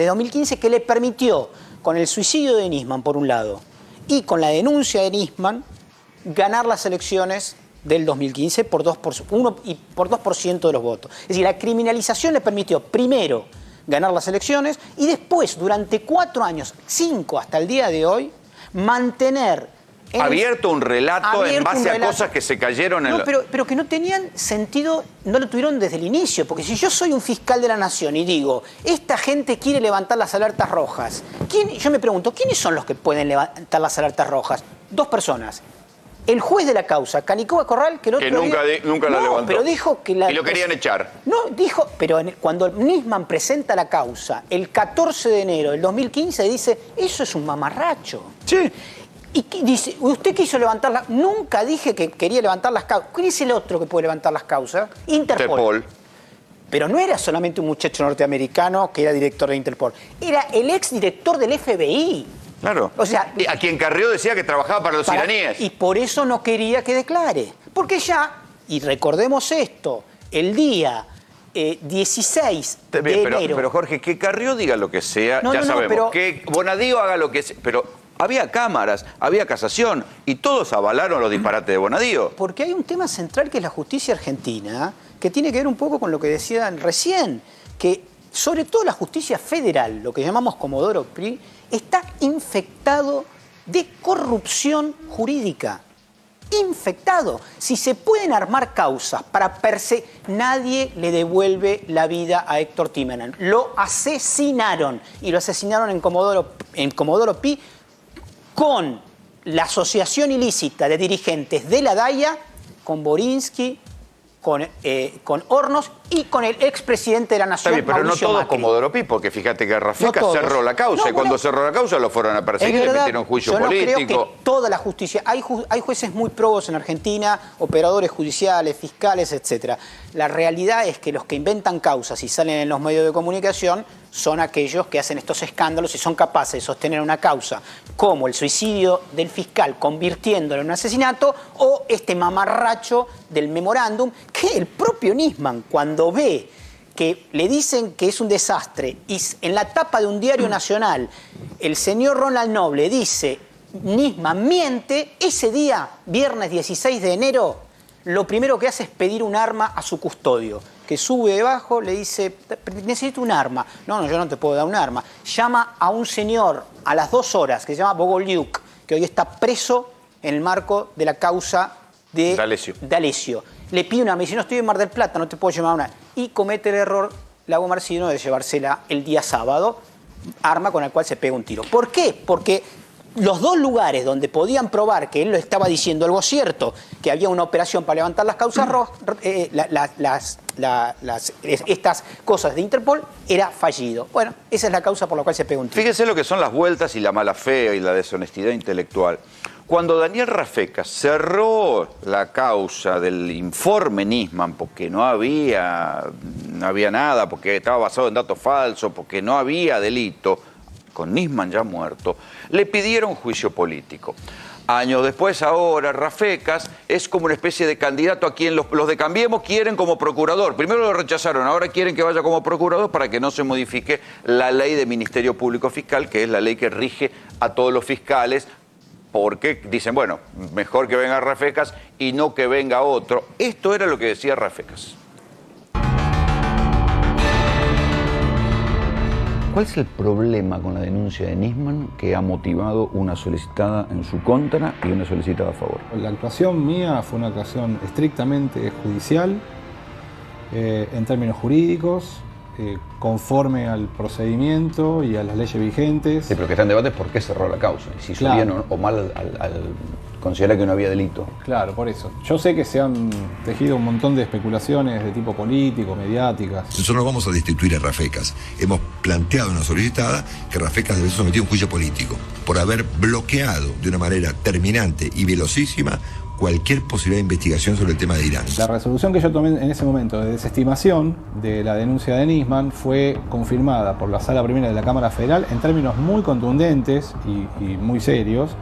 2015, que le permitió, con el suicidio de Nisman por un lado y con la denuncia de Nisman, ganar las elecciones del 2015 por 2% de los votos. Es decir, la criminalización le permitió primero ganar las elecciones y después, durante 4 años, 5 hasta el día de hoy, mantener... Abierto un relato en base a cosas que se cayeron en... No, pero que no tenían sentido, no lo tuvieron desde el inicio, porque si yo soy un fiscal de la nación y digo, esta gente quiere levantar las alertas rojas, yo me pregunto, ¿quiénes son los que pueden levantar las alertas rojas? 2 personas. El juez de la causa, Canicoba Corral, que el otro nunca la levantó. Pero dijo que y lo querían echar. No, dijo, pero cuando Nisman presenta la causa el 14 de enero del 2015, dice, eso es un mamarracho. Sí. Y dice, usted quiso levantarla. Nunca dije que quería levantar las causas. ¿Quién es el otro que puede levantar las causas? Interpol. Pero no era solamente un muchacho norteamericano que era director de Interpol. Era el exdirector del FBI. Claro. O sea, a quien Carrió decía que trabajaba para los iraníes. Y por eso no quería que declare. Porque ya, y recordemos esto, el día 16 de enero... Pero Jorge, que Carrió diga lo que sea, ya sabemos. Pero, que Bonadío haga lo que sea, pero... Había cámaras, había casación y todos avalaron los disparates de Bonadío. Porque hay un tema central que es la justicia argentina, que tiene que ver un poco con lo que decían recién, que sobre todo la justicia federal, lo que llamamos Comodoro Pi, está infectado de corrupción jurídica. Infectado. Si se pueden armar causas para perseguir, nadie le devuelve la vida a Héctor Timerman. Lo asesinaron y lo asesinaron en Comodoro Pi, con la asociación ilícita de dirigentes de la DAIA, con Borinsky, con Hornos y con el expresidente de la Nación, Está bien, pero Mauricio no todos Macri. Comodoro Pi, porque fíjate que Rafecas cerró la causa, y cuando cerró la causa lo fueron a perseguir, le metieron juicio político. Yo no creo que toda la justicia... Hay jueces muy probos en Argentina, operadores judiciales, fiscales, etc. La realidad es que los que inventan causas y salen en los medios de comunicación son aquellos que hacen estos escándalos y son capaces de sostener una causa como el suicidio del fiscal convirtiéndolo en un asesinato, o este mamarracho del memorándum, que el propio Nisman, cuando ve que le dicen que es un desastre y en la tapa de un diario nacional el señor Ronald Noble dice Nisman miente, ese día, viernes 16 de enero, lo primero que hace es pedir un arma a su custodio, que sube debajo, le dice, necesito un arma. No, yo no te puedo dar un arma. Llama a un señor a las 2 horas, que se llama Bogolyuk, que hoy está preso en el marco de la causa de D'Alessio. Le pide una arma, dice, no estoy en Mar del Plata, no te puedo llamar una. Y comete el error Lago Marcino de llevársela el día sábado, arma con la cual se pega un tiro. ¿Por qué? Porque los dos lugares donde podían probar que él lo estaba diciendo algo cierto, que había una operación para levantar las causas estas cosas de Interpol, era fallido. Bueno, esa es la causa por la cual se pega un tiro. Fíjense lo que son las vueltas y la mala fe y la deshonestidad intelectual. Cuando Daniel Rafecas cerró la causa del informe Nisman porque no había nada, porque estaba basado en datos falsos, porque no había delito, con Nisman ya muerto, le pidieron juicio político. Años después, ahora, Rafecas es como una especie de candidato a quien los de Cambiemos quieren como procurador. Primero lo rechazaron, ahora quieren que vaya como procurador para que no se modifique la ley de Ministerio Público Fiscal, que es la ley que rige a todos los fiscales, porque dicen, bueno, mejor que venga Rafecas y no que venga otro. Esto era lo que decía Rafecas. ¿Cuál es el problema con la denuncia de Nisman que ha motivado una solicitada en su contra y una solicitada a favor? La actuación mía fue una actuación estrictamente judicial, en términos jurídicos, conforme al procedimiento y a las leyes vigentes. Sí, pero que está en debate es por qué cerró la causa, y si hizo bien o mal al considerar que no había delito. Claro, por eso. Yo sé que se han tejido un montón de especulaciones de tipo político, mediáticas. Nosotros no vamos a destituir a Rafecas. Hemos planteado una solicitada que Rafecas debe ser sometido a un juicio político por haber bloqueado de una manera terminante y velocísima cualquier posibilidad de investigación sobre el tema de Irán. La resolución que yo tomé en ese momento de desestimación de la denuncia de Nisman fue confirmada por la Sala Primera de la Cámara Federal en términos muy contundentes y muy serios.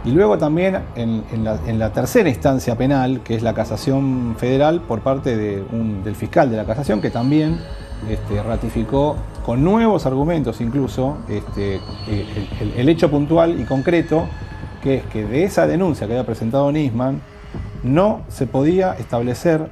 Y luego también en la tercera instancia penal, que es la casación federal, por parte del fiscal de la casación, que también ratificó con nuevos argumentos incluso el hecho puntual y concreto, que es que de esa denuncia que había presentado Nisman no se podía establecer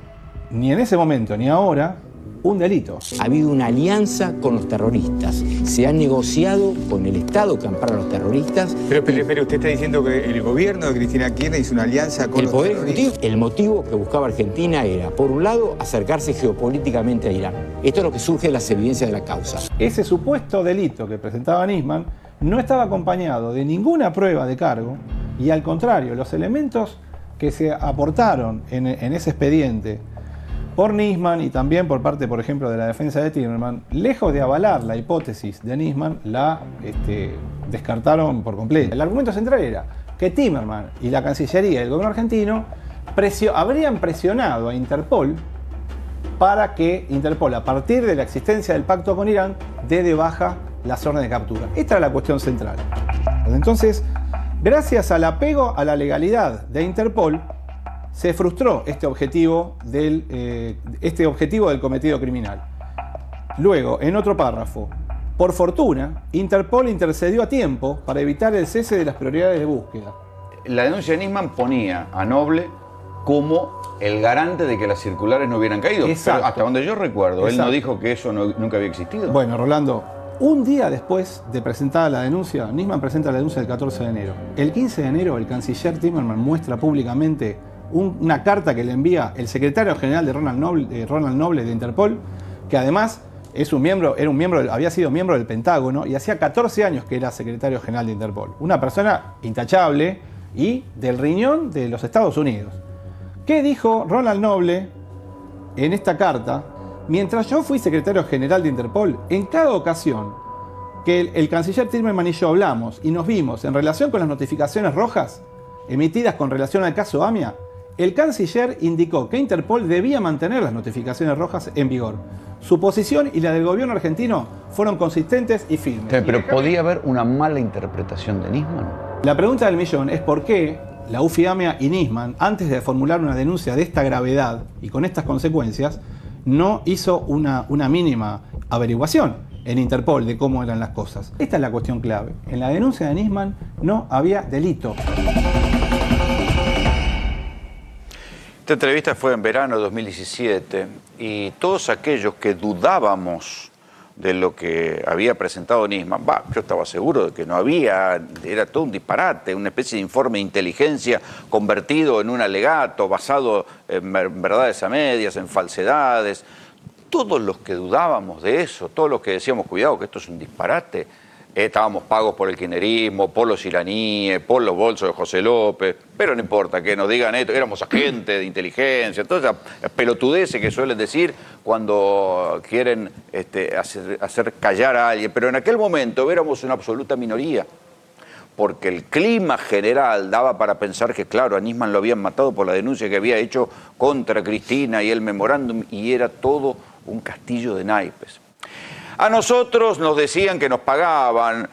ni en ese momento ni ahora un delito. Ha habido una alianza con los terroristas. Se ha negociado con el Estado que ampara a los terroristas. Pero usted está diciendo que el gobierno de Cristina Kirchner hizo una alianza con el los Poder terroristas. Ejecutivo. El motivo que buscaba Argentina era, por un lado, acercarse geopolíticamente a Irán. Esto es lo que surge de las evidencias de la causa. Ese supuesto delito que presentaba Nisman no estaba acompañado de ninguna prueba de cargo y, al contrario, los elementos que se aportaron en ese expediente por Nisman y también por parte, por ejemplo, de la defensa de Timerman, lejos de avalar la hipótesis de Nisman, la descartaron por completo. El argumento central era que Timerman y la Cancillería y el gobierno argentino habrían presionado a Interpol para que Interpol, a partir de la existencia del pacto con Irán, dé de baja las órdenes de captura. Esta era la cuestión central. Entonces, gracias al apego a la legalidad de Interpol, se frustró este objetivo del cometido criminal. Luego, en otro párrafo, por fortuna, Interpol intercedió a tiempo para evitar el cese de las prioridades de búsqueda. La denuncia de Nisman ponía a Noble como el garante de que las circulares no hubieran caído. Exacto. Pero hasta donde yo recuerdo, Exacto. Él no dijo que eso nunca había existido. Bueno, Rolando, un día después de presentada la denuncia, Nisman presenta la denuncia el 14 de enero. El 15 de enero, el canciller Timerman muestra públicamente una carta que le envía el secretario general de Ronald Noble de Interpol, que además había sido miembro del Pentágono y hacía 14 años que era secretario general de Interpol. Una persona intachable y del riñón de los Estados Unidos. ¿Qué dijo Ronald Noble en esta carta? Mientras yo fui secretario general de Interpol, en cada ocasión que el canciller Timerman y yo hablamos y nos vimos en relación con las notificaciones rojas emitidas con relación al caso AMIA, el canciller indicó que Interpol debía mantener las notificaciones rojas en vigor. Su posición y la del gobierno argentino fueron consistentes y firmes. Pero ¿podía haber una mala interpretación de Nisman? La pregunta del millón es por qué la UFI-AMIA y Nisman, antes de formular una denuncia de esta gravedad y con estas consecuencias, no hizo una mínima averiguación en Interpol de cómo eran las cosas. Esta es la cuestión clave. En la denuncia de Nisman no había delito. Esta entrevista fue en verano de 2017 y todos aquellos que dudábamos de lo que había presentado Nisman, yo estaba seguro de que no había, era todo un disparate, una especie de informe de inteligencia convertido en un alegato basado en verdades a medias, en falsedades. todos los que dudábamos de eso, todos los que decíamos, cuidado, que esto es un disparate, estábamos pagos por el kirchnerismo, por los iraníes, por los bolsos de José López, pero no importa que nos digan esto, éramos agentes de inteligencia, todas esas pelotudeces que suelen decir cuando quieren hacer callar a alguien, pero en aquel momento éramos una absoluta minoría, porque el clima general daba para pensar que, claro, a Nisman lo habían matado por la denuncia que había hecho contra Cristina y el memorándum, y era todo un castillo de naipes. A nosotros nos decían que nos pagaban,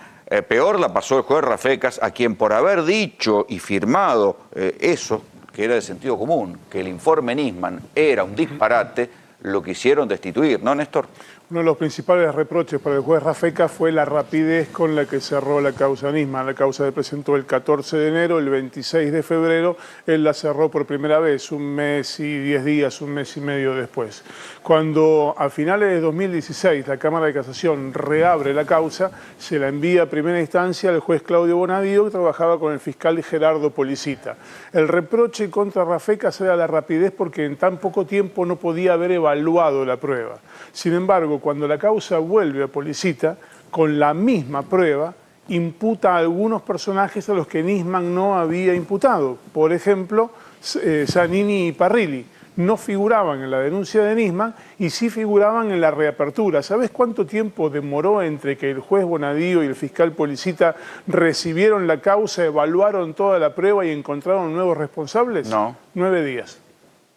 peor la pasó el juez Rafecas, a quien por haber dicho y firmado eso, que era de sentido común, que el informe Nisman era un disparate, lo quisieron destituir, ¿no, Néstor? Uno de los principales reproches para el juez Rafecas fue la rapidez con la que cerró la causa Nisman. La causa se presentó el 14 de enero, el 26 de febrero, él la cerró por primera vez, 1 mes y 10 días, 1 mes y medio después. Cuando a finales de 2016 la Cámara de Casación reabre la causa, se la envía a primera instancia al juez Claudio Bonadío, que trabajaba con el fiscal Gerardo Policita. El reproche contra Rafecas era la rapidez porque en tan poco tiempo no podía haber evaluado la prueba. Sin embargo, cuando la causa vuelve a Policita, con la misma prueba, imputa a algunos personajes a los que Nisman no había imputado. Por ejemplo, Zanini y Parrilli no figuraban en la denuncia de Nisman y sí figuraban en la reapertura. ¿Sabés cuánto tiempo demoró entre que el juez Bonadío y el fiscal Policita recibieron la causa, evaluaron toda la prueba y encontraron nuevos responsables? No. 9 días.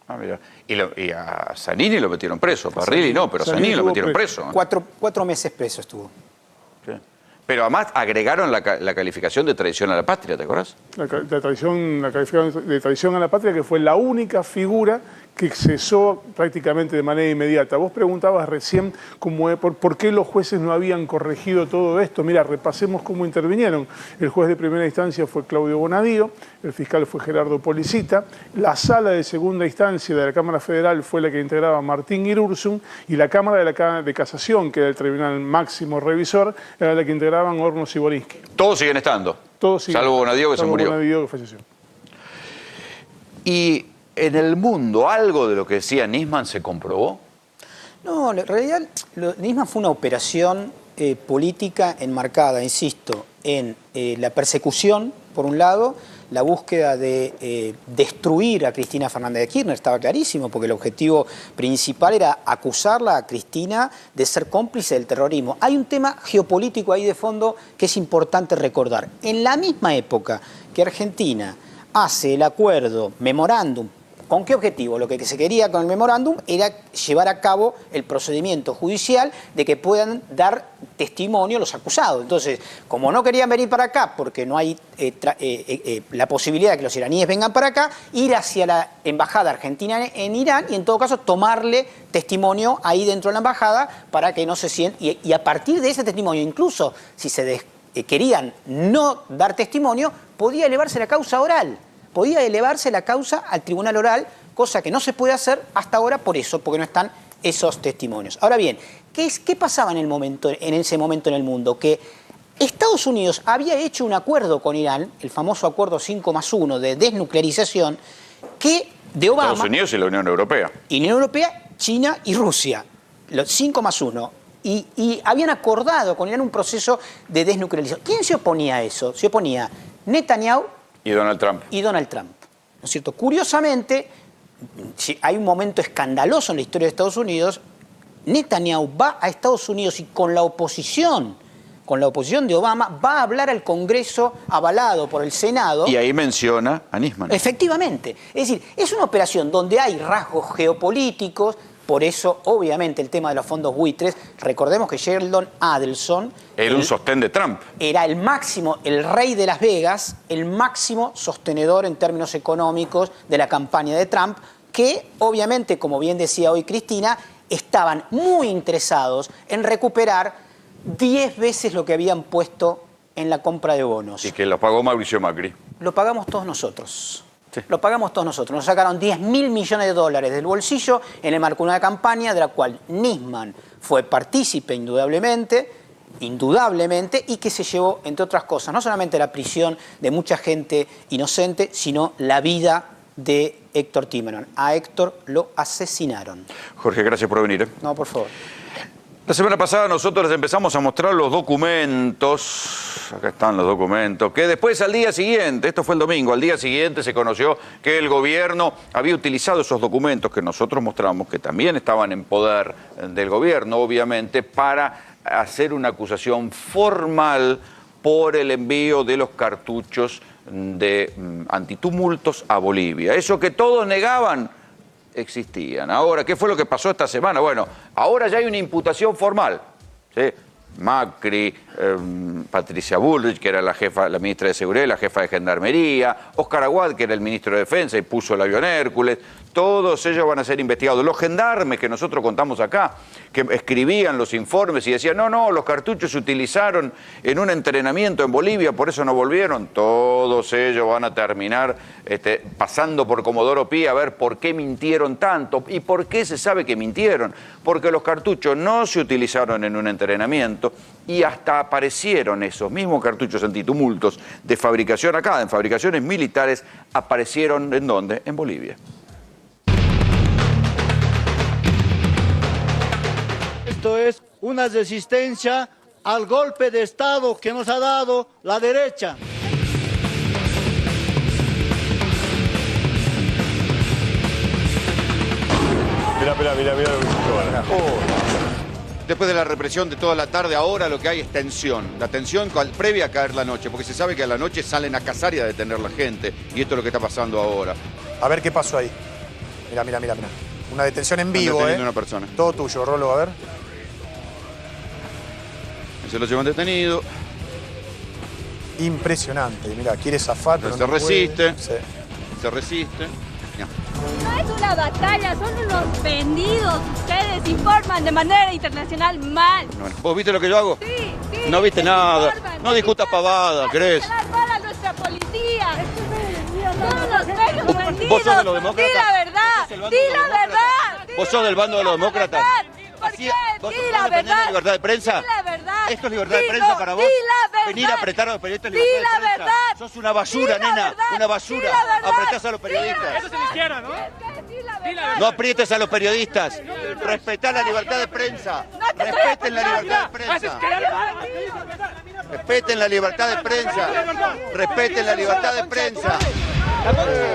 Ah, mira. Y a Zanini lo metieron preso, Parrilli no, pero a Zanini lo metieron preso. 4 meses preso estuvo. Sí. Pero además agregaron la calificación de traición a la patria, ¿te acuerdas? La calificación de traición a la patria, que fue la única figura que cesó prácticamente de manera inmediata. Vos preguntabas recién por qué los jueces no habían corregido todo esto. Mira, repasemos cómo intervinieron. El juez de primera instancia fue Claudio Bonadío, el fiscal fue Gerardo Policita, la sala de segunda instancia de la Cámara Federal fue la que integraba Martín Irurzun y la Cámara de Casación, que era el tribunal máximo revisor, era la que integraban Hornos y Borinsky. Todos siguen estando, salvo Bonadío que se murió. Bonadío que falleció. Y en el mundo, ¿algo de lo que decía Nisman se comprobó? No, en realidad Nisman fue una operación política enmarcada, insisto, en la persecución, por un lado, la búsqueda de destruir a Cristina Fernández de Kirchner, estaba clarísimo, porque el objetivo principal era acusarla a Cristina de ser cómplice del terrorismo. Hay un tema geopolítico ahí de fondo que es importante recordar. En la misma época que Argentina hace el acuerdo, memorándum, ¿con qué objetivo? Lo que se quería con el memorándum era llevar a cabo el procedimiento judicial de que puedan dar testimonio los acusados. Entonces, como no querían venir para acá porque no hay la posibilidad de que los iraníes vengan para acá, ir hacia la embajada argentina en Irán y en todo caso tomarle testimonio ahí dentro de la embajada para que no se sientan. Y a partir de ese testimonio, incluso si se querían no dar testimonio, podía elevarse la causa oral. Podía elevarse la causa al tribunal oral, cosa que no se puede hacer hasta ahora por eso, porque no están esos testimonios. Ahora bien, ¿qué pasaba en ese momento en el mundo? Que Estados Unidos había hecho un acuerdo con Irán, el famoso acuerdo 5+1 de desnuclearización, que de Obama... Estados Unidos y la Unión Europea. Y la Unión Europea, China y Rusia, los 5+1. Y habían acordado con Irán un proceso de desnuclearización. ¿Quién se oponía a eso? Se oponía Netanyahu y Donald Trump. ¿No es cierto? Curiosamente, hay un momento escandaloso en la historia de Estados Unidos. Netanyahu va a Estados Unidos y con la oposición de Obama, va a hablar al Congreso avalado por el Senado. Y ahí menciona a Nisman. Efectivamente. Es decir, es una operación donde hay rasgos geopolíticos. Por eso, obviamente, el tema de los fondos buitres, recordemos que Sheldon Adelson... Era un sostén de Trump. Era el máximo, el rey de Las Vegas, el máximo sostenedor en términos económicos de la campaña de Trump, que obviamente, como bien decía hoy Cristina, estaban muy interesados en recuperar 10 veces lo que habían puesto en la compra de bonos. Y que lo pagó Mauricio Macri. Lo pagamos todos nosotros. Sí. Lo pagamos todos nosotros. Nos sacaron $10.000 millones del bolsillo en el marco de una campaña de la cual Nisman fue partícipe indudablemente, y que se llevó, entre otras cosas, no solamente la prisión de mucha gente inocente, sino la vida de Héctor Timerman. A Héctor lo asesinaron. Jorge, gracias por venir. No, por favor. La semana pasada nosotros les empezamos a mostrar los documentos, acá están los documentos, que después al día siguiente, esto fue el domingo, al día siguiente se conoció que el gobierno había utilizado esos documentos que nosotros mostramos, que también estaban en poder del gobierno, obviamente, para hacer una acusación formal por el envío de los cartuchos de antitumultos a Bolivia. Eso que todos negaban, existían. Ahora, ¿qué fue lo que pasó esta semana? Bueno, ahora ya hay una imputación formal, ¿sí? Macri, Patricia Bullrich, que era la ministra de Seguridad y la jefa de Gendarmería, Oscar Aguad, que era el ministro de Defensa y puso el avión Hércules, todos ellos van a ser investigados. Los gendarmes que nosotros contamos acá, que escribían los informes y decían, no, los cartuchos se utilizaron en un entrenamiento en Bolivia, por eso no volvieron, todos ellos van a terminar pasando por Comodoro Pi a ver por qué mintieron tanto y por qué se sabe que mintieron, porque los cartuchos no se utilizaron en un entrenamiento y hasta aparecieron esos mismos cartuchos antitumultos de fabricación acá, en fabricaciones militares, aparecieron ¿en dónde? En Bolivia. Esto es una resistencia al golpe de Estado que nos ha dado la derecha. Mira. Después de la represión de toda la tarde, ahora lo que hay es tensión. La tensión previa a caer la noche, porque se sabe que a la noche salen a cazar y a detener la gente. Y esto es lo que está pasando ahora. A ver qué pasó ahí. Mira. Una detención en vivo, una persona. Todo tuyo, Rolo, a ver. Se lo llevan detenido. Impresionante. Mira, quiere zafar, pero se no resiste. Puede. Sí. Se resiste. Ya. No es una batalla, son unos vendidos. Ustedes informan de manera internacional mal. Bueno, ¿vos viste lo que yo hago? Sí. No viste nada. No discutas pavadas, ¿crees? Para nuestra policía. Todos los medios vendidos. ¿Vos sos de los demócratas? Di la verdad. Di la verdad. ¿Vos sos del bando de los demócratas? ¿Por qué? ¿Vos Di la verdad. la libertad de prensa? Di la verdad. ¿Esto es libertad de prensa para vos? Di la verdad. Venir a apretar a los periodistas es libertad de prensa. Verdad. Sos una basura, nena. Una basura. Apretás a los periodistas. Eso es de la izquierda, ¿no? No aprietes a los periodistas. Respetá la libertad de prensa. Respeten la libertad de prensa. Respeten la libertad de prensa. Respeten la libertad de prensa.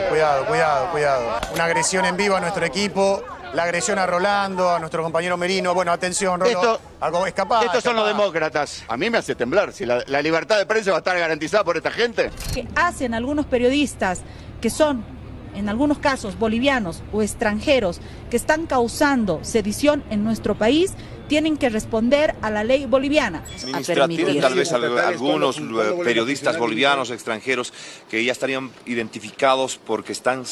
Cuidado. Una agresión en vivo a nuestro equipo. La agresión a Rolando, a nuestro compañero Merino. Bueno, atención, Rolo. Algo escapado. Estos son los demócratas. A mí me hace temblar. Si la libertad de prensa va a estar garantizada por esta gente. Que hacen algunos periodistas que son, en algunos casos, bolivianos o extranjeros que están causando sedición en nuestro país, tienen que responder a la ley boliviana. Ministra, ¿tienen tal vez algunos periodistas bolivianos extranjeros que ya estarían identificados porque están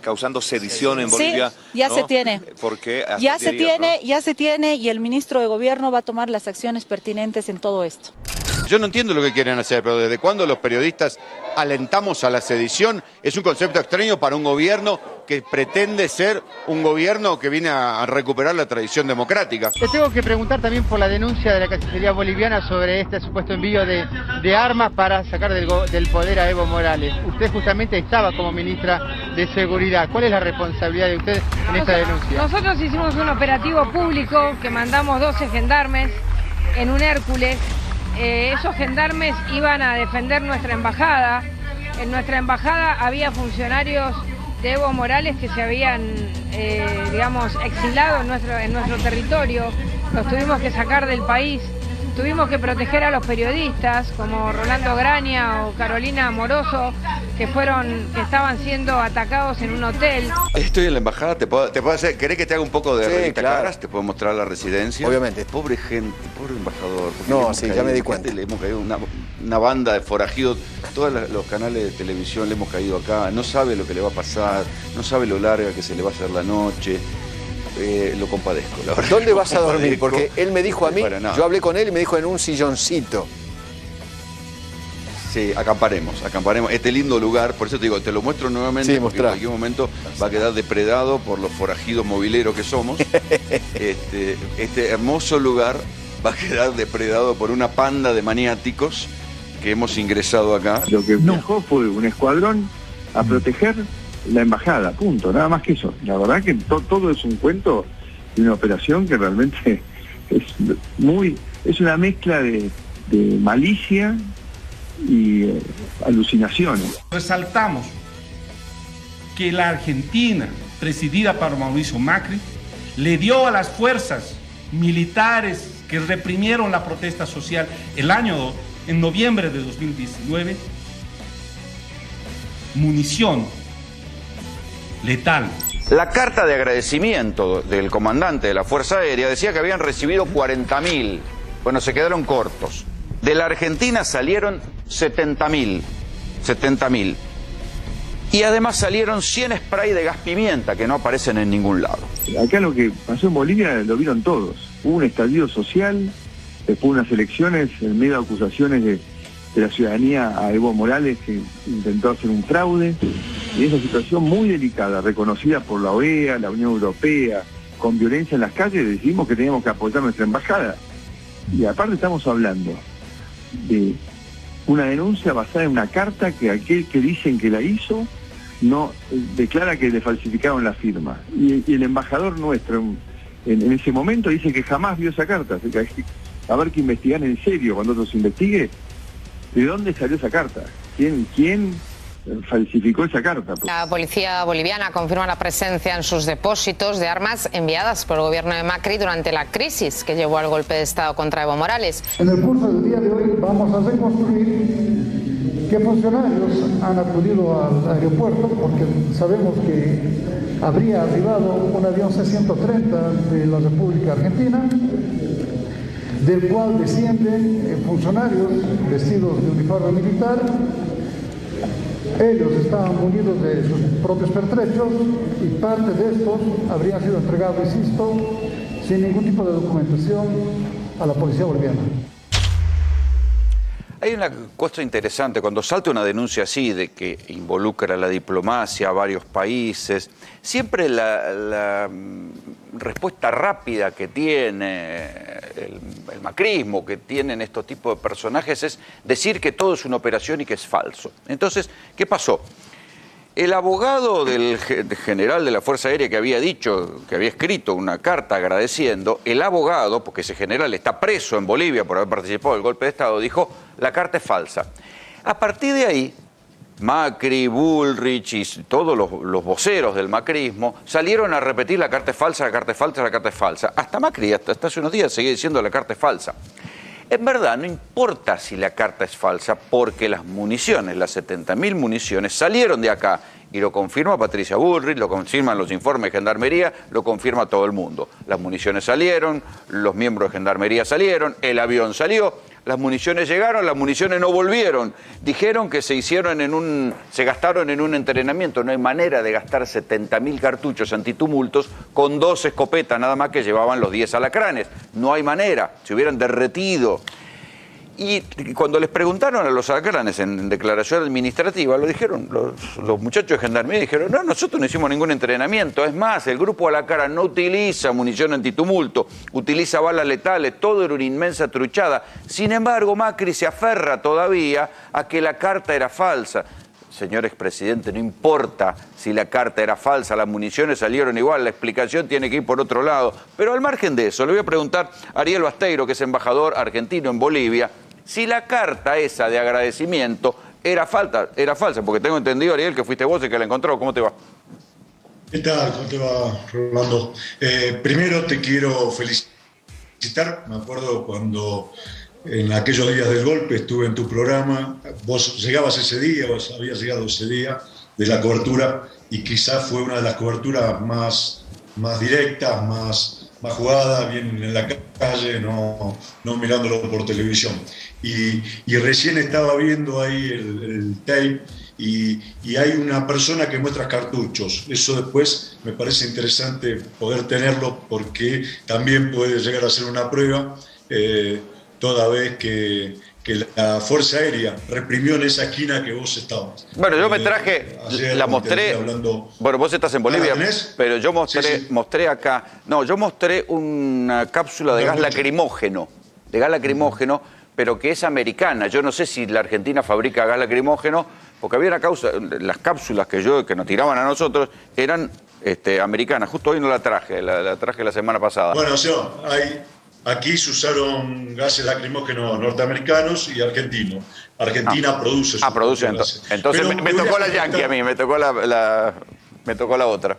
causando sedición en Bolivia? Sí, ya ¿no? se tiene. ¿Por qué? Ya se tiene y el ministro de Gobierno va a tomar las acciones pertinentes en todo esto. Yo no entiendo lo que quieren hacer, pero ¿desde cuándo los periodistas alentamos a la sedición? Es un concepto extraño para un gobierno que pretende ser un gobierno que viene a recuperar la tradición democrática. Te tengo que preguntar también por la denuncia de la Cancillería boliviana sobre este supuesto envío de armas para sacar del poder a Evo Morales. Usted justamente estaba como ministra de Seguridad. ¿Cuál es la responsabilidad de usted en esta denuncia? Nosotros hicimos un operativo público que mandamos 12 gendarmes en un Hércules. Esos gendarmes iban a defender nuestra embajada. En nuestra embajada había funcionarios de Evo Morales que se habían, exilado en nuestro territorio. Los tuvimos que sacar del país. Tuvimos que proteger a los periodistas como Rolando Graña o Carolina Amoroso, que estaban siendo atacados en un hotel. Estoy en la embajada, ¿te puedo hacer? ¿Querés que te haga un poco de revista caras? ¿Te puedo mostrar la residencia? Obviamente. Pobre gente, pobre embajador. No, sí, ya me di cuenta. Le hemos caído una banda de forajidos, todos los canales de televisión le hemos caído acá, no sabe lo que le va a pasar, no sabe lo larga que se le va a hacer la noche. Lo compadezco, la verdad. ¿Dónde vas a dormir? Porque él me dijo a mí, yo hablé con él y me dijo en un silloncito. Sí, acamparemos. Este lindo lugar, por eso te digo, te lo muestro nuevamente, sí, porque en cualquier momento va a quedar depredado por los forajidos mobileros que somos. Este hermoso lugar va a quedar depredado por una panda de maniáticos que hemos ingresado acá. Lo que viajó fue un escuadrón a proteger la embajada, punto, nada más que eso. La verdad que todo es un cuento de una operación que realmente es una mezcla de malicia y alucinaciones. Resaltamos que la Argentina, presidida por Mauricio Macri, le dio a las fuerzas militares que reprimieron la protesta social en noviembre de 2019, munición letal. La carta de agradecimiento del comandante de la Fuerza Aérea decía que habían recibido 40.000. Bueno, se quedaron cortos. De la Argentina salieron 70.000. Y además salieron 100 spray de gas pimienta que no aparecen en ningún lado. Acá lo que pasó en Bolivia lo vieron todos. Hubo un estallido social, después unas elecciones en medio de acusaciones de la ciudadanía a Evo Morales, que intentó hacer un fraude. Y esa situación muy delicada, reconocida por la OEA, la Unión Europea, con violencia en las calles, decidimos que teníamos que apoyar nuestra embajada. Y aparte estamos hablando de una denuncia basada en una carta que aquel que dicen que la hizo no declara que le falsificaron la firma. Y el embajador nuestro en ese momento dice que jamás vio esa carta. Así que a ver que investigar en serio cuando otro se investigue de dónde salió esa carta, quién falsificó esa carta. La policía boliviana confirma la presencia en sus depósitos de armas enviadas por el gobierno de Macri durante la crisis que llevó al golpe de Estado contra Evo Morales. En el curso del día de hoy vamos a reconstruir qué funcionarios han acudido al aeropuerto, porque sabemos que habría arribado un avión C-130 de la República Argentina, del cual descienden funcionarios vestidos de uniforme militar. Ellos estaban munidos de sus propios pertrechos y parte de estos habrían sido entregados, insisto, sin ningún tipo de documentación a la policía boliviana. Hay una cosa interesante, cuando salta una denuncia así de que involucra a la diplomacia, a varios países, siempre la respuesta rápida que tiene el macrismo, que tienen estos tipos de personajes, es decir que todo es una operación y que es falso. Entonces, ¿qué pasó? El abogado del general de la Fuerza Aérea que había dicho, que había escrito una carta agradeciendo, el abogado, porque ese general está preso en Bolivia por haber participado del golpe de Estado, dijo, la carta es falsa. A partir de ahí, Macri, Bullrich y todos los voceros del macrismo salieron a repetir la carta es falsa, la carta es falsa, la carta es falsa. Hasta Macri, hasta hace unos días, seguía diciendo la carta es falsa. En verdad, no importa si la carta es falsa, porque las municiones, las 70.000 municiones, salieron de acá. Y lo confirma Patricia Bullrich, lo confirman los informes de Gendarmería, lo confirma todo el mundo. Las municiones salieron, los miembros de Gendarmería salieron, el avión salió, las municiones llegaron, las municiones no volvieron. Dijeron que se gastaron en un entrenamiento. No hay manera de gastar 70.000 cartuchos antitumultos con 2 escopetas nada más que llevaban los 10 alacranes. No hay manera, se hubieran derretido. Y cuando les preguntaron a los alacranes en declaración administrativa, lo dijeron, los muchachos de Gendarmería dijeron, no, nosotros no hicimos ningún entrenamiento. Es más, el grupo Alacrán no utiliza munición antitumulto, utiliza balas letales, todo era una inmensa truchada. Sin embargo, Macri se aferra todavía a que la carta era falsa. Señor expresidente, no importa si la carta era falsa, las municiones salieron igual, la explicación tiene que ir por otro lado. Pero al margen de eso, le voy a preguntar a Ariel Basteiro, que es embajador argentino en Bolivia, si la carta esa de agradecimiento era falsa, porque tengo entendido, Ariel, que fuiste vos el que la encontró. ¿Cómo te va? ¿Qué tal? ¿Cómo te va, Rolando? Primero te quiero felicitar. Me acuerdo cuando en aquellos días del golpe estuve en tu programa. Vos llegabas ese día, vos habías llegado ese día de la cobertura y quizás fue una de las coberturas más directas, más jugada, bien en la calle, no mirándolo por televisión. Y recién estaba viendo ahí el tape y hay una persona que muestra cartuchos. Eso después me parece interesante poder tenerlo porque también puede llegar a ser una prueba toda vez que la Fuerza Aérea reprimió en esa esquina que vos estabas. Bueno, yo me traje, la mostré, bueno, vos estás en Bolivia, pero yo mostré acá, no, yo mostré una cápsula de gas lacrimógeno, pero que es americana. Yo no sé si la Argentina fabrica gas lacrimógeno, porque había una causa, las cápsulas que nos tiraban a nosotros eran americanas. Justo hoy no la traje, la traje la semana pasada. Bueno, aquí se usaron gases lacrimógenos norteamericanos y argentinos. Argentina produce sus produce gases. Entonces me tocó la yankee a mí, me tocó la otra.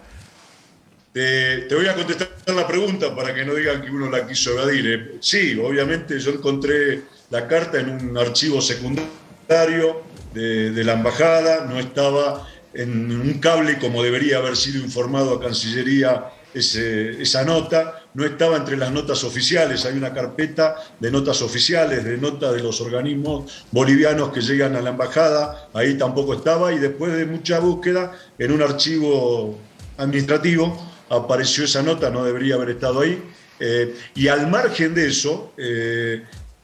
Te voy a contestar la pregunta para que no digan que uno la quiso evadir. Sí, obviamente yo encontré la carta en un archivo secundario de la embajada, no estaba en un cable como debería haber sido informado a Cancillería esa nota, no estaba entre las notas oficiales, hay una carpeta de notas oficiales, de notas de los organismos bolivianos que llegan a la embajada, ahí tampoco estaba, y después de mucha búsqueda, en un archivo administrativo apareció esa nota, no debería haber estado ahí, y al margen de eso,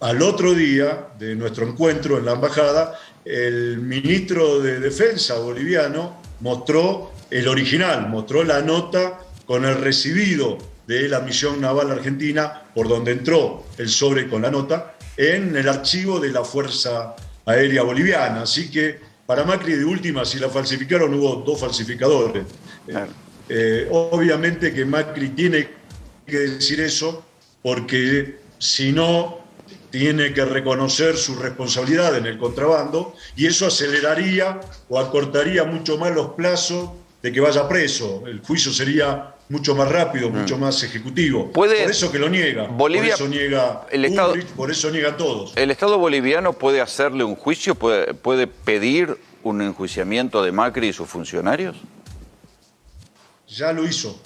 al otro día de nuestro encuentro en la embajada, el ministro de Defensa boliviano mostró el original, mostró la nota con el recibido de la misión naval argentina, por donde entró el sobre con la nota, en el archivo de la Fuerza Aérea Boliviana. Así que para Macri, de última, si la falsificaron, hubo dos falsificadores. Obviamente que Macri tiene que decir eso, porque si no, tiene que reconocer su responsabilidad en el contrabando, y eso aceleraría o acortaría mucho más los plazos de que vaya preso. El juicio sería mucho más rápido, mucho más ejecutivo. Por eso que lo niega. Bolivia, por eso niega Ulrich, por eso niegan todos. ¿El Estado boliviano puede hacerle un juicio, puede pedir un enjuiciamiento de Macri y sus funcionarios? Ya lo hizo.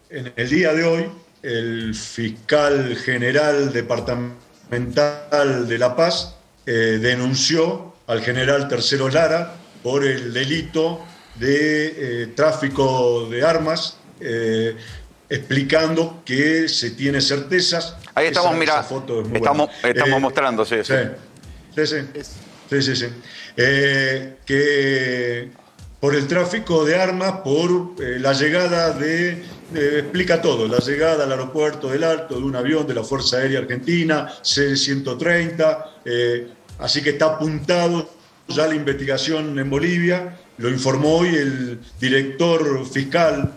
En el día de hoy, el fiscal general departamental de La Paz denunció al general Tercero Lara por el delito de tráfico de armas, explicando que se tiene certezas. Ahí estamos, mira, estamos mostrando, sí. Que por el tráfico de armas, por la llegada explica todo, la llegada al aeropuerto del Alto de un avión de la Fuerza Aérea Argentina, C-130, así que está apuntado ya la investigación en Bolivia. Lo informó hoy el director fiscal,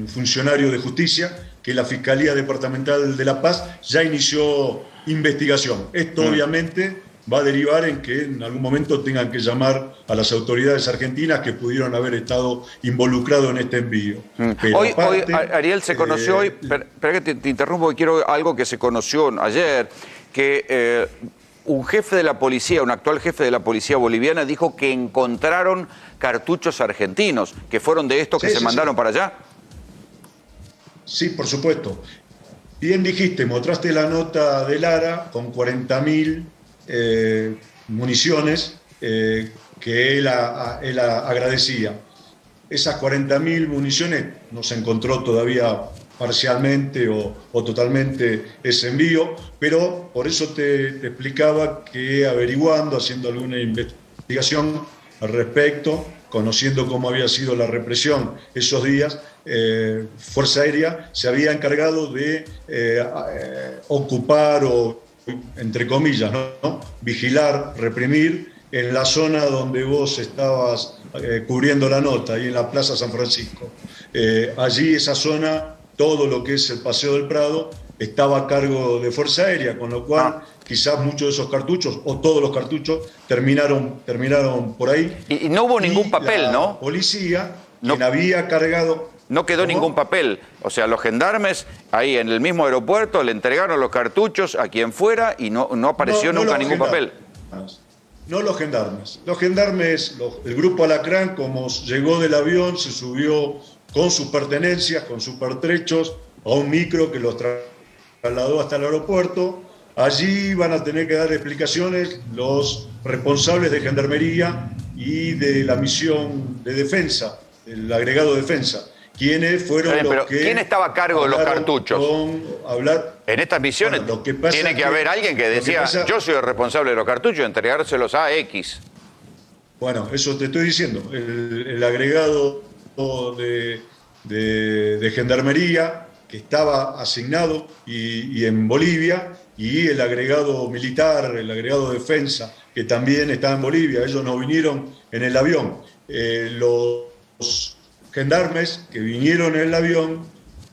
funcionario de justicia, que la Fiscalía Departamental de La Paz ya inició investigación. Esto obviamente va a derivar en que en algún momento tengan que llamar a las autoridades argentinas que pudieron haber estado involucrados en este envío. Pero hoy, Ariel, se conoció hoy, espera que te interrumpo, quiero algo que se conoció ayer, que un jefe de la policía, un actual jefe de la policía boliviana, dijo que encontraron cartuchos argentinos, que fueron de estos que se mandaron para allá. Sí, por supuesto. Bien dijiste, mostraste la nota de Lara con 40.000 municiones que él agradecía. Esas 40.000 municiones no se encontró todavía parcialmente o totalmente ese envío, pero por eso te explicaba que averiguando, haciendo alguna investigación al respecto, conociendo cómo había sido la represión esos días, Fuerza Aérea se había encargado de ocupar o, entre comillas, ¿no? Vigilar, reprimir en la zona donde vos estabas cubriendo la nota, ahí en la Plaza San Francisco. Allí esa zona, todo lo que es el Paseo del Prado, estaba a cargo de Fuerza Aérea, con lo cual quizás muchos de esos cartuchos, o todos los cartuchos, terminaron por ahí. Y no hubo ningún papel, ¿no? La policía, quien había cargado... No quedó ningún papel. O sea, los gendarmes ahí en el mismo aeropuerto le entregaron los cartuchos a quien fuera y no apareció nunca ningún papel. No los gendarmes. Los gendarmes, el grupo Alacrán, como llegó del avión, se subió con sus pertenencias, con sus pertrechos, a un micro que los trasladó hasta el aeropuerto. Allí van a tener que dar explicaciones los responsables de Gendarmería y de la misión de defensa, el agregado de defensa. ¿Quiénes fueron los que... ¿Quién estaba a cargo de los cartuchos? En estas misiones tiene que haber alguien que decía, yo soy el responsable de los cartuchos, entregárselos a X. Bueno, eso te estoy diciendo. El agregado de Gendarmería, que estaba asignado y en Bolivia, y el agregado militar, el agregado de defensa, que también está en Bolivia. Ellos no vinieron en el avión. Los gendarmes que vinieron en el avión,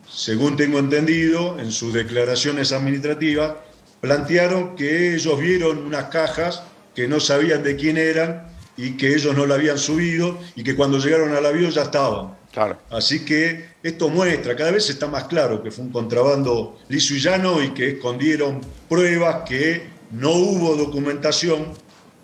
según tengo entendido, en sus declaraciones administrativas, plantearon que ellos vieron unas cajas que no sabían de quién eran y que ellos no la habían subido y que cuando llegaron al avión ya estaban. Claro. Así que esto muestra, cada vez está más claro que fue un contrabando liso y llano y que escondieron pruebas, que no hubo documentación.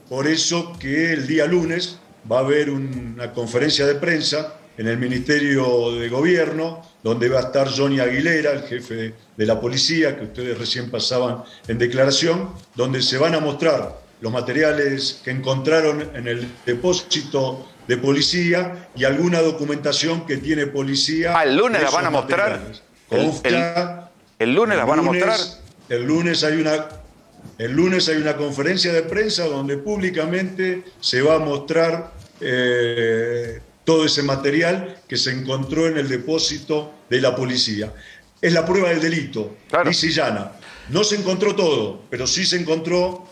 Por eso que el día lunes va a haber una conferencia de prensa en el Ministerio de Gobierno, donde va a estar Johnny Aguilera, el jefe de la policía, que ustedes recién pasaban en declaración, donde se van a mostrar los materiales que encontraron en el depósito de policía y alguna documentación que tiene policía. ¿El lunes la van a mostrar? ¿El lunes las van a mostrar? El lunes hay una conferencia de prensa donde públicamente se va a mostrar todo ese material que se encontró en el depósito de la policía. Es la prueba del delito, lisa y llana. No se encontró todo, pero sí se encontró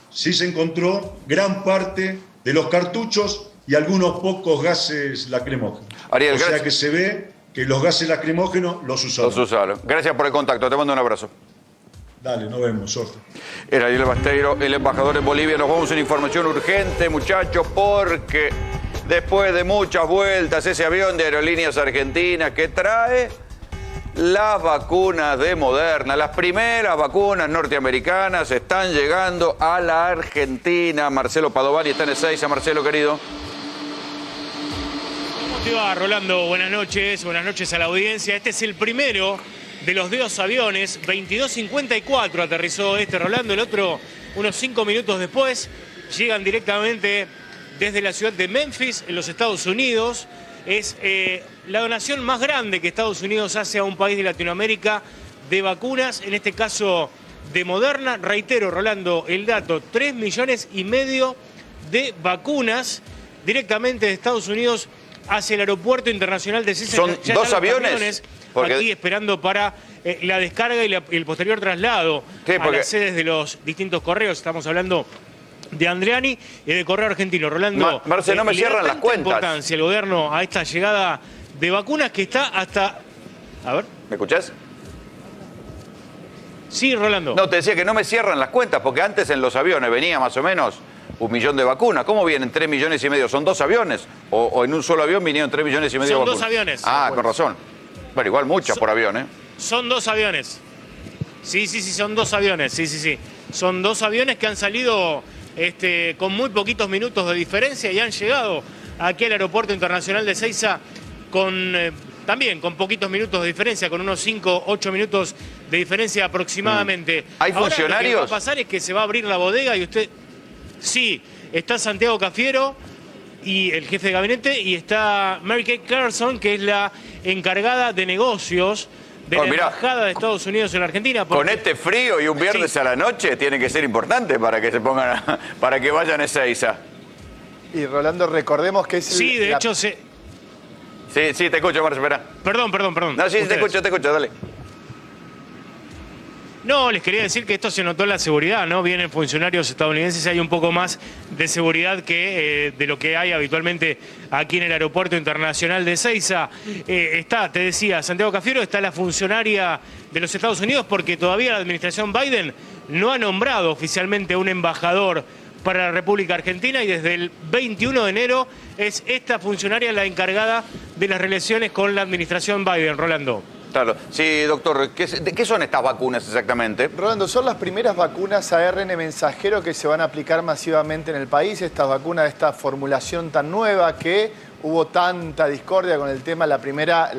gran parte de los cartuchos y algunos pocos gases lacrimógenos. Ariel, o sea que se ve que los gases lacrimógenos los usaron. Gracias por el contacto, te mando un abrazo. Dale, nos vemos, suerte. Era Ariel Basteiro, el embajador en Bolivia. Nos vamos a una información urgente, muchachos, porque después de muchas vueltas, ese avión de Aerolíneas Argentinas que trae las vacunas de Moderna, las primeras vacunas norteamericanas están llegando a la Argentina. Marcelo Padovani está en Ezeiza. Marcelo, querido. ¿Cómo te va, Rolando? Buenas noches a la audiencia. Este es el primero de los dos aviones. 22:54 aterrizó Rolando, el otro unos 5 minutos después. Llegan directamente desde la ciudad de Memphis, en los Estados Unidos. Es la donación más grande que Estados Unidos hace a un país de Latinoamérica de vacunas, en este caso de Moderna. Reitero, Rolando, el dato, 3,5 millones de vacunas directamente de Estados Unidos hacia el aeropuerto internacional de Ezeiza. ¿Son dos aviones? Aquí esperando para la descarga y el posterior traslado a las sedes de los distintos correos. Estamos hablando de Andriani y de Correo Argentino. Rolando, Marce, no me cierran las cuentas. Importancia el gobierno a esta llegada de vacunas que está hasta... A ver. ¿Me escuchás? Sí, Rolando. No, te decía que no me cierran las cuentas, porque antes en los aviones venía más o menos 1 millón de vacunas. ¿Cómo vienen 3,5 millones? ¿Son dos aviones? ¿O en un solo avión vinieron 3,5 millones de vacunas? Son dos aviones. Ah, con razón. Bueno, igual muchas por avión, ¿eh? Son dos aviones. Sí, son dos aviones. Sí. Son dos aviones que han salido con muy poquitos minutos de diferencia y han llegado aquí al Aeropuerto Internacional de Ezeiza también con poquitos minutos de diferencia, con unos 5-8 minutos de diferencia aproximadamente. ¿Hay funcionarios? Lo que va a pasar es que se va a abrir la bodega y usted... Sí, está Santiago Cafiero, y el jefe de gabinete, y está Mary Kay Carson, que es la encargada de negocios de la Embajada de Estados Unidos en la Argentina. Con este frío y un viernes a la noche tiene que ser importante para que se pongan, para que vayan a Ezeiza. Y Rolando, recordemos que es... Sí, de hecho se... Sí, te escucho, Marce, espera. Perdón. No, sí, te escucho, dale. No, les quería decir que esto se notó en la seguridad, ¿no? Vienen funcionarios estadounidenses y hay un poco más de seguridad que de lo que hay habitualmente aquí en el Aeropuerto Internacional de Ezeiza. Está, te decía, Santiago Cafiero, está la funcionaria de los Estados Unidos, porque todavía la administración Biden no ha nombrado oficialmente un embajador para la República Argentina, y desde el 21 de enero es esta funcionaria la encargada de las relaciones con la administración Biden. Rolando. Claro. Sí, doctor, ¿de qué son estas vacunas exactamente? Rolando, son las primeras vacunas ARN mensajero que se van a aplicar masivamente en el país. Estas vacunas, esta formulación tan nueva que hubo tanta discordia con el tema. La primera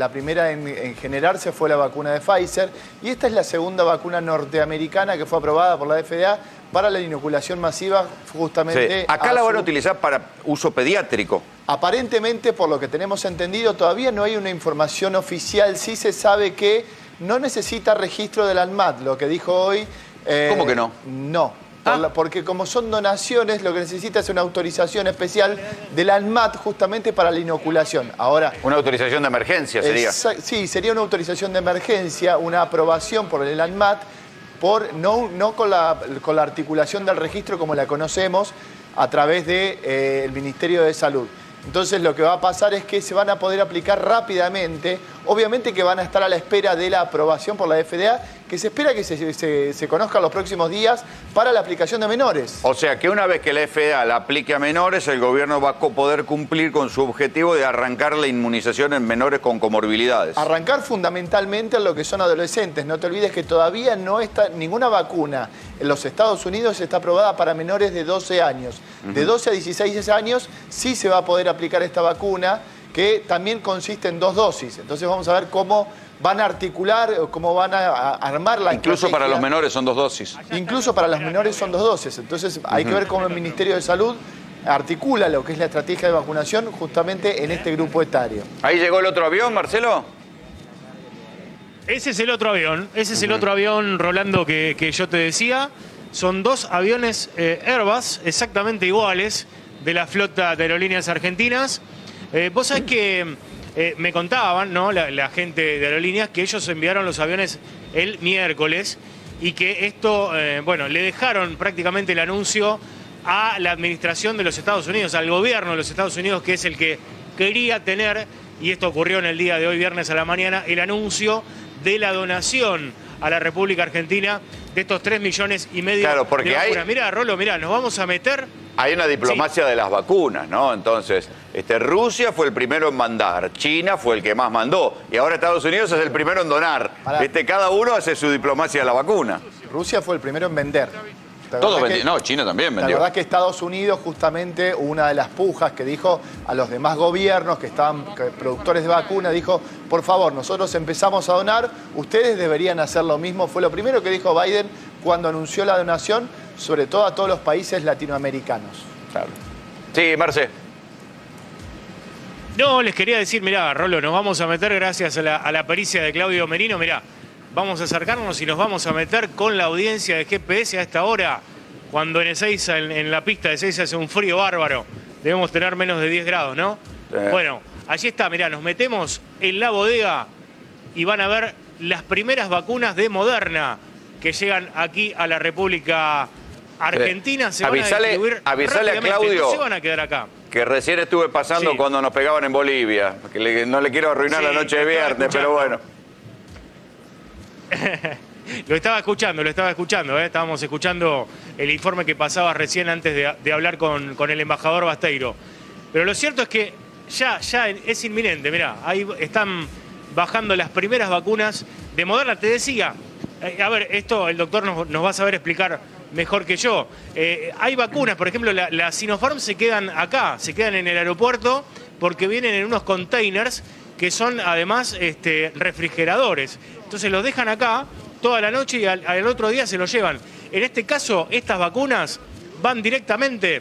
en generarse fue la vacuna de Pfizer, y esta es la segunda vacuna norteamericana que fue aprobada por la FDA para la inoculación masiva, justamente... Sí. Acá la van a utilizar para uso pediátrico. Aparentemente, por lo que tenemos entendido, todavía no hay una información oficial. Sí se sabe que no necesita registro del ANMAT, lo que dijo hoy... ¿Cómo que no? No. Porque como son donaciones, lo que necesita es una autorización especial del ANMAT justamente para la inoculación. Ahora, una autorización de emergencia sería. Sí, sería una autorización de emergencia, una aprobación por el ANMAT, no con la articulación del registro como la conocemos a través del Ministerio de Salud. Entonces lo que va a pasar es que se van a poder aplicar rápidamente, obviamente que van a estar a la espera de la aprobación por la FDA, que se espera que se conozca en los próximos días para la aplicación de menores. O sea que una vez que la FDA la aplique a menores, el gobierno va a poder cumplir con su objetivo de arrancar la inmunización en menores con comorbilidades. Arrancar fundamentalmente en lo que son adolescentes. No te olvides que todavía no está ninguna vacuna en los Estados Unidos está aprobada para menores de 12 años. De 12 a 16 años sí se va a poder aplicar esta vacuna, que también consiste en 2 dosis. Entonces vamos a ver cómo van a articular, cómo van a armar la Incluso para los menores son 2 dosis. Incluso para los menores son 2 dosis. Entonces hay que ver cómo el Ministerio de Salud articula lo que es la estrategia de vacunación justamente en este grupo etario. ¿Ahí llegó el otro avión, Marcelo? Ese es el otro avión. Ese es el otro avión, Rolando, que yo te decía. Son 2 aviones Airbus exactamente iguales de la flota de aerolíneas argentinas. Vos sabés que me contaban, ¿no?, la gente de aerolíneas, que ellos enviaron los aviones el miércoles y que esto, bueno, le dejaron prácticamente el anuncio a la administración de los Estados Unidos, al gobierno de los Estados Unidos, que es el que quería tener, y esto ocurrió en el día de hoy, viernes a la mañana, el anuncio de la donación a la República Argentina de estos 3,5 millones claro, porque de vacunas. Mirá, Rolo, mirá, nos vamos a meter... Hay una diplomacia de las vacunas, ¿no? Entonces, Rusia fue el primero en mandar, China fue el que más mandó, y ahora Estados Unidos es el primero en donar. Cada uno hace su diplomacia de la vacuna. Rusia fue el primero en vender. Todos vendieron, no, China también vendió. La verdad que Estados Unidos, justamente, una de las pujas que dijo a los demás gobiernos que estaban productores de vacuna, dijo, por favor, nosotros empezamos a donar, ustedes deberían hacer lo mismo. Fue lo primero que dijo Biden cuando anunció la donación, sobre todo a todos los países latinoamericanos. Claro. Sí, Marce. No, les quería decir, mirá, Rolo, nos vamos a meter gracias a la pericia de Claudio Merino, mirá. Vamos a acercarnos y nos vamos a meter con la audiencia de GPS a esta hora, cuando en Ezeiza, en la pista de Ezeiza, hace un frío bárbaro. Debemos tener menos de 10 grados, ¿no? Sí. Bueno, allí está, mirá, nos metemos en la bodega y van a ver las primeras vacunas de Moderna que llegan aquí a la República Argentina. Se van a distribuir avisale a Claudio, no se van a quedar acá. Que recién estuve pasando cuando nos pegaban en Bolivia. Que no le quiero arruinar la noche de viernes, pero bueno. Lo estaba escuchando, estábamos escuchando el informe que pasaba recién antes de hablar con el embajador Basteiro. Pero lo cierto es que ya es inminente, mirá, ahí están bajando las primeras vacunas de Moderna. Te decía, a ver, esto el doctor nos va a saber explicar mejor que yo. Hay vacunas, por ejemplo, la Sinopharm se quedan acá, se quedan en el aeropuerto porque vienen en unos containers que son además refrigeradores. Entonces los dejan acá toda la noche y al otro día se los llevan. En este caso, estas vacunas van directamente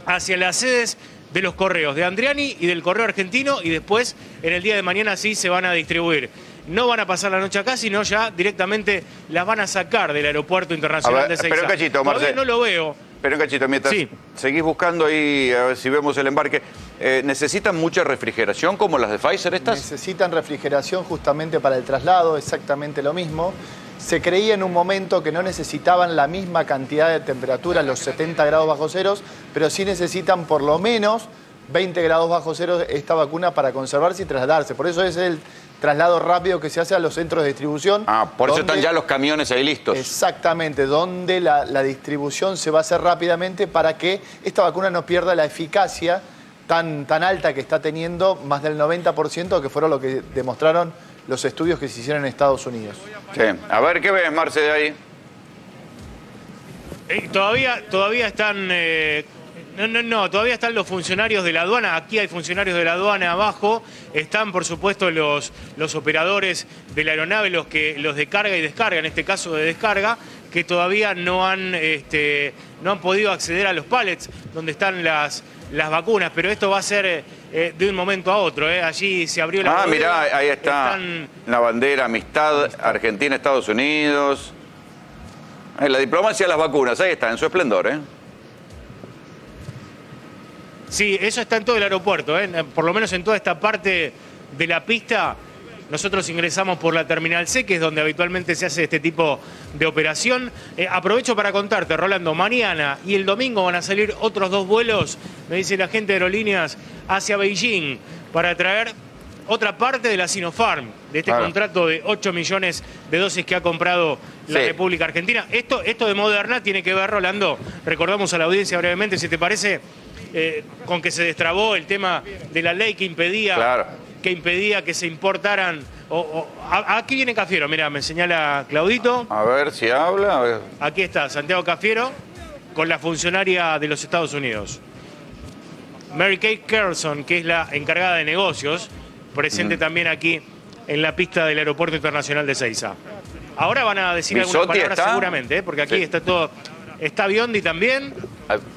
hacia las sedes de los correos de Andriani y del Correo Argentino, y después en el día de mañana sí se van a distribuir. No van a pasar la noche acá, sino ya directamente las van a sacar del Aeropuerto Internacional de Ezeiza. Pero un cachito, Marcelo. No lo veo. Pero un cachito, mientras seguís buscando ahí, a ver si vemos el embarque. ¿Necesitan mucha refrigeración como las de Pfizer estas? Necesitan refrigeración justamente para el traslado, exactamente lo mismo. Se creía en un momento que no necesitaban la misma cantidad de temperatura, los 70 grados bajo cero, pero sí necesitan por lo menos 20 grados bajo cero esta vacuna para conservarse y trasladarse. Por eso es el traslado rápido que se hace a los centros de distribución. Por eso están ya los camiones ahí listos. Exactamente, donde la distribución se va a hacer rápidamente para que esta vacuna no pierda la eficacia tan alta que está teniendo, más del 90%, que fueron lo que demostraron los estudios que se hicieron en Estados Unidos. Sí. A ver, ¿qué ves, Marce, de ahí? Todavía están... todavía están los funcionarios de la aduana. Aquí hay funcionarios de la aduana abajo. Están, por supuesto, los operadores de la aeronave, los de carga y descarga, en este caso de descarga, que todavía no han podido acceder a los pallets donde están las vacunas. Pero esto va a ser de un momento a otro. Allí se abrió la bodega. Mirá, ahí está la bandera, amistad, Argentina-Estados Unidos. La diplomacia de las vacunas, ahí está, en su esplendor, Sí, eso está en todo el aeropuerto, por lo menos en toda esta parte de la pista. Nosotros ingresamos por la Terminal C, que es donde habitualmente se hace este tipo de operación. Aprovecho para contarte, Rolando, mañana y el domingo van a salir otros 2 vuelos, me dice la gente de Aerolíneas, hacia Beijing, para traer otra parte de la Sinopharm, de este contrato de 8 millones de dosis que ha comprado la República Argentina. Esto de Moderna tiene que ver, Rolando, recordamos a la audiencia brevemente, si te parece, con que se destrabó el tema de la ley que impedía, que se importaran... aquí viene Cafiero, mira, me señala Claudito. A ver si habla. A ver. Aquí está Santiago Cafiero con la funcionaria de los Estados Unidos. Mary Kay Carlson, que es la encargada de negocios, presente también aquí en la pista del Aeropuerto Internacional de Ezeiza. Ahora van a decir algunas palabras seguramente, porque aquí está todo... Está Biondi también.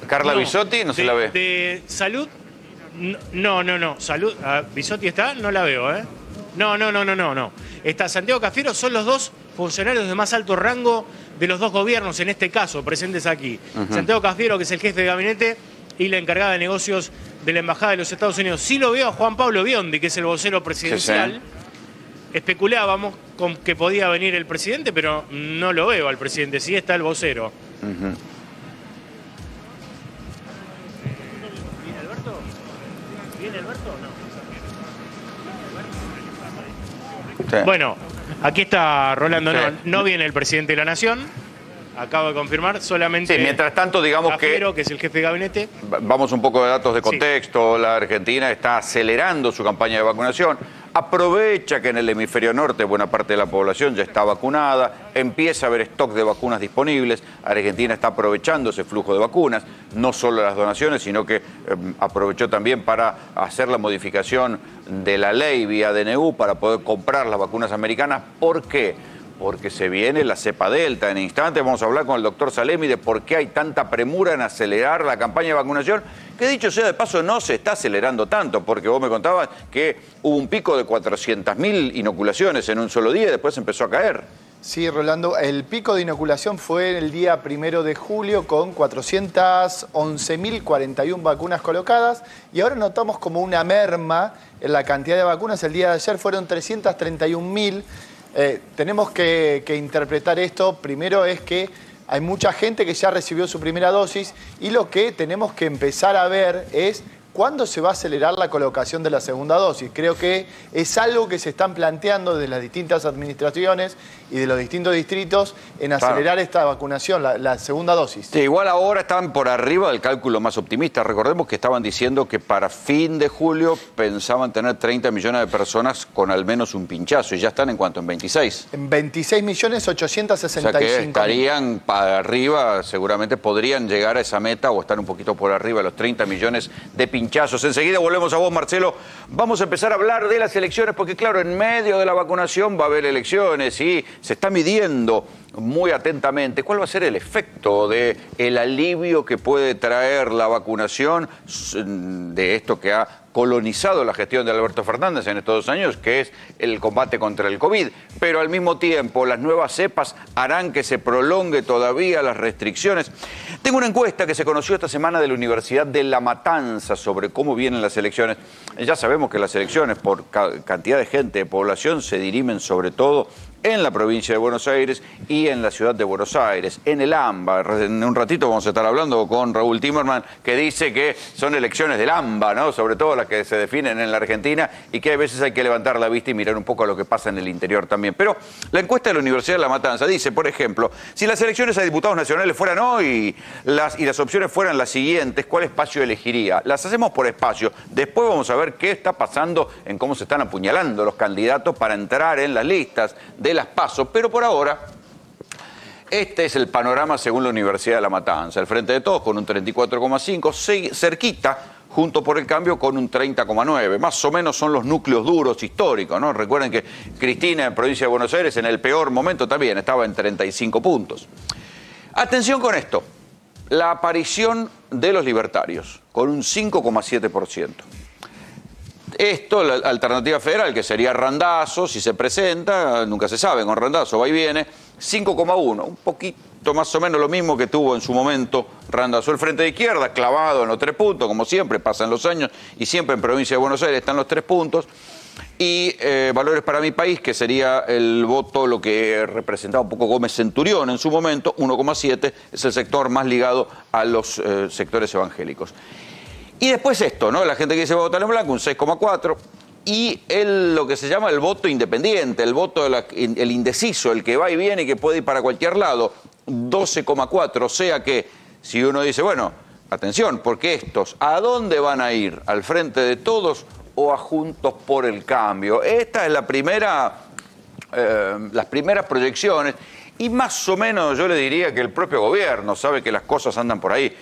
Carla Bisotti, no se la ve. De salud, no. Salud, ¿Bisotti está? No la veo, ¿eh? No. Está Santiago Cafiero, son los 2 funcionarios de más alto rango de los 2 gobiernos, en este caso, presentes aquí. Santiago Cafiero, que es el jefe de gabinete, y la encargada de negocios de la Embajada de los Estados Unidos. Sí lo veo a Juan Pablo Biondi, que es el vocero presidencial. Especulábamos con que podía venir el presidente, pero no lo veo al presidente, sí está el vocero. ¿Viene Alberto o no? Bueno, aquí está Rolando, no viene el presidente de la Nación, acabo de confirmar, solamente... Sí, mientras tanto, digamos Cafiero, que es el jefe de gabinete. Vamos un poco de datos de contexto. La Argentina está acelerando su campaña de vacunación. Aprovecha que en el hemisferio norte buena parte de la población ya está vacunada, empieza a haber stock de vacunas disponibles. Argentina está aprovechando ese flujo de vacunas, no solo las donaciones, sino que aprovechó también para hacer la modificación de la ley vía DNU para poder comprar las vacunas americanas. ¿Por qué? Porque se viene la cepa Delta. En instantes vamos a hablar con el doctor Salemi de por qué hay tanta premura en acelerar la campaña de vacunación, que dicho sea de paso no se está acelerando tanto, porque vos me contabas que hubo un pico de 400.000 inoculaciones en un solo día y después empezó a caer. Sí, Rolando, el pico de inoculación fue el día 1 de julio con 411.041 vacunas colocadas y ahora notamos como una merma en la cantidad de vacunas. El día de ayer fueron 331.000. Tenemos que interpretar esto. Primero es que hay mucha gente que ya recibió su primera dosis y lo que tenemos que empezar a ver es cuándo se va a acelerar la colocación de la segunda dosis. Creo que es algo que se están planteando desde las distintas administraciones y de los distintos distritos en acelerar esta vacunación, la segunda dosis. Sí, igual ahora están por arriba del cálculo más optimista. Recordemos que estaban diciendo que para fin de julio pensaban tener 30 millones de personas con al menos un pinchazo. ¿Y ya están en cuánto? ¿En 26? En 26.865.000. O sea que estarían para arriba, seguramente podrían llegar a esa meta o estar un poquito por arriba de los 30 millones de pinchazos. Enseguida volvemos a vos, Marcelo. Vamos a empezar a hablar de las elecciones porque, claro, en medio de la vacunación va a haber elecciones y se está midiendo muy atentamente cuál va a ser el efecto del alivio que puede traer la vacunación de esto que ha colonizado la gestión de Alberto Fernández en estos 2 años, que es el combate contra el COVID. Pero al mismo tiempo, las nuevas cepas harán que se prolongue todavía las restricciones. Tengo una encuesta que se conoció esta semana de la Universidad de La Matanza sobre cómo vienen las elecciones. Ya sabemos que las elecciones por cantidad de gente, de población, se dirimen sobre todo en la provincia de Buenos Aires y en la ciudad de Buenos Aires, en el AMBA. En un ratito vamos a estar hablando con Raúl Timerman, que dice que son elecciones del AMBA, ¿no? Sobre todo las que se definen en la Argentina y que a veces hay que levantar la vista y mirar un poco a lo que pasa en el interior también. Pero la encuesta de la Universidad de La Matanza dice, por ejemplo, si las elecciones a diputados nacionales fueran hoy y las opciones fueran las siguientes, ¿cuál espacio elegiría? Las hacemos por espacio. Después vamos a ver qué está pasando en cómo se están apuñalando los candidatos para entrar en las listas de las PASO, pero por ahora este es el panorama según la Universidad de La Matanza. El Frente de Todos con un 34,5, cerquita Junto por el Cambio con un 30,9. Más o menos son los núcleos duros históricos, ¿no? Recuerden que Cristina en provincia de Buenos Aires en el peor momento también estaba en 35 puntos. Atención con esto, la aparición de los libertarios con un 5,7%. Esto, la alternativa federal, que sería Randazzo, si se presenta, nunca se sabe, con Randazzo va y viene, 5,1, un poquito más o menos lo mismo que tuvo en su momento Randazzo. El Frente de Izquierda, clavado en los 3 puntos, como siempre, pasan los años, y siempre en provincia de Buenos Aires están los 3 puntos. Y Valores para mi país, que sería el voto, lo que representaba un poco Gómez Centurión en su momento, 1,7, es el sector más ligado a los sectores evangélicos. Y después esto, ¿no? La gente que dice va a votar en blanco, un 6,4. Y lo que se llama el voto independiente, el voto el indeciso, el que va y viene y que puede ir para cualquier lado, 12,4. O sea que si uno dice, bueno, atención, porque estos, ¿a dónde van a ir? ¿Al Frente de Todos o a Juntos por el Cambio? Esta es las primeras proyecciones y más o menos yo le diría que el propio gobierno sabe que las cosas andan por ahí.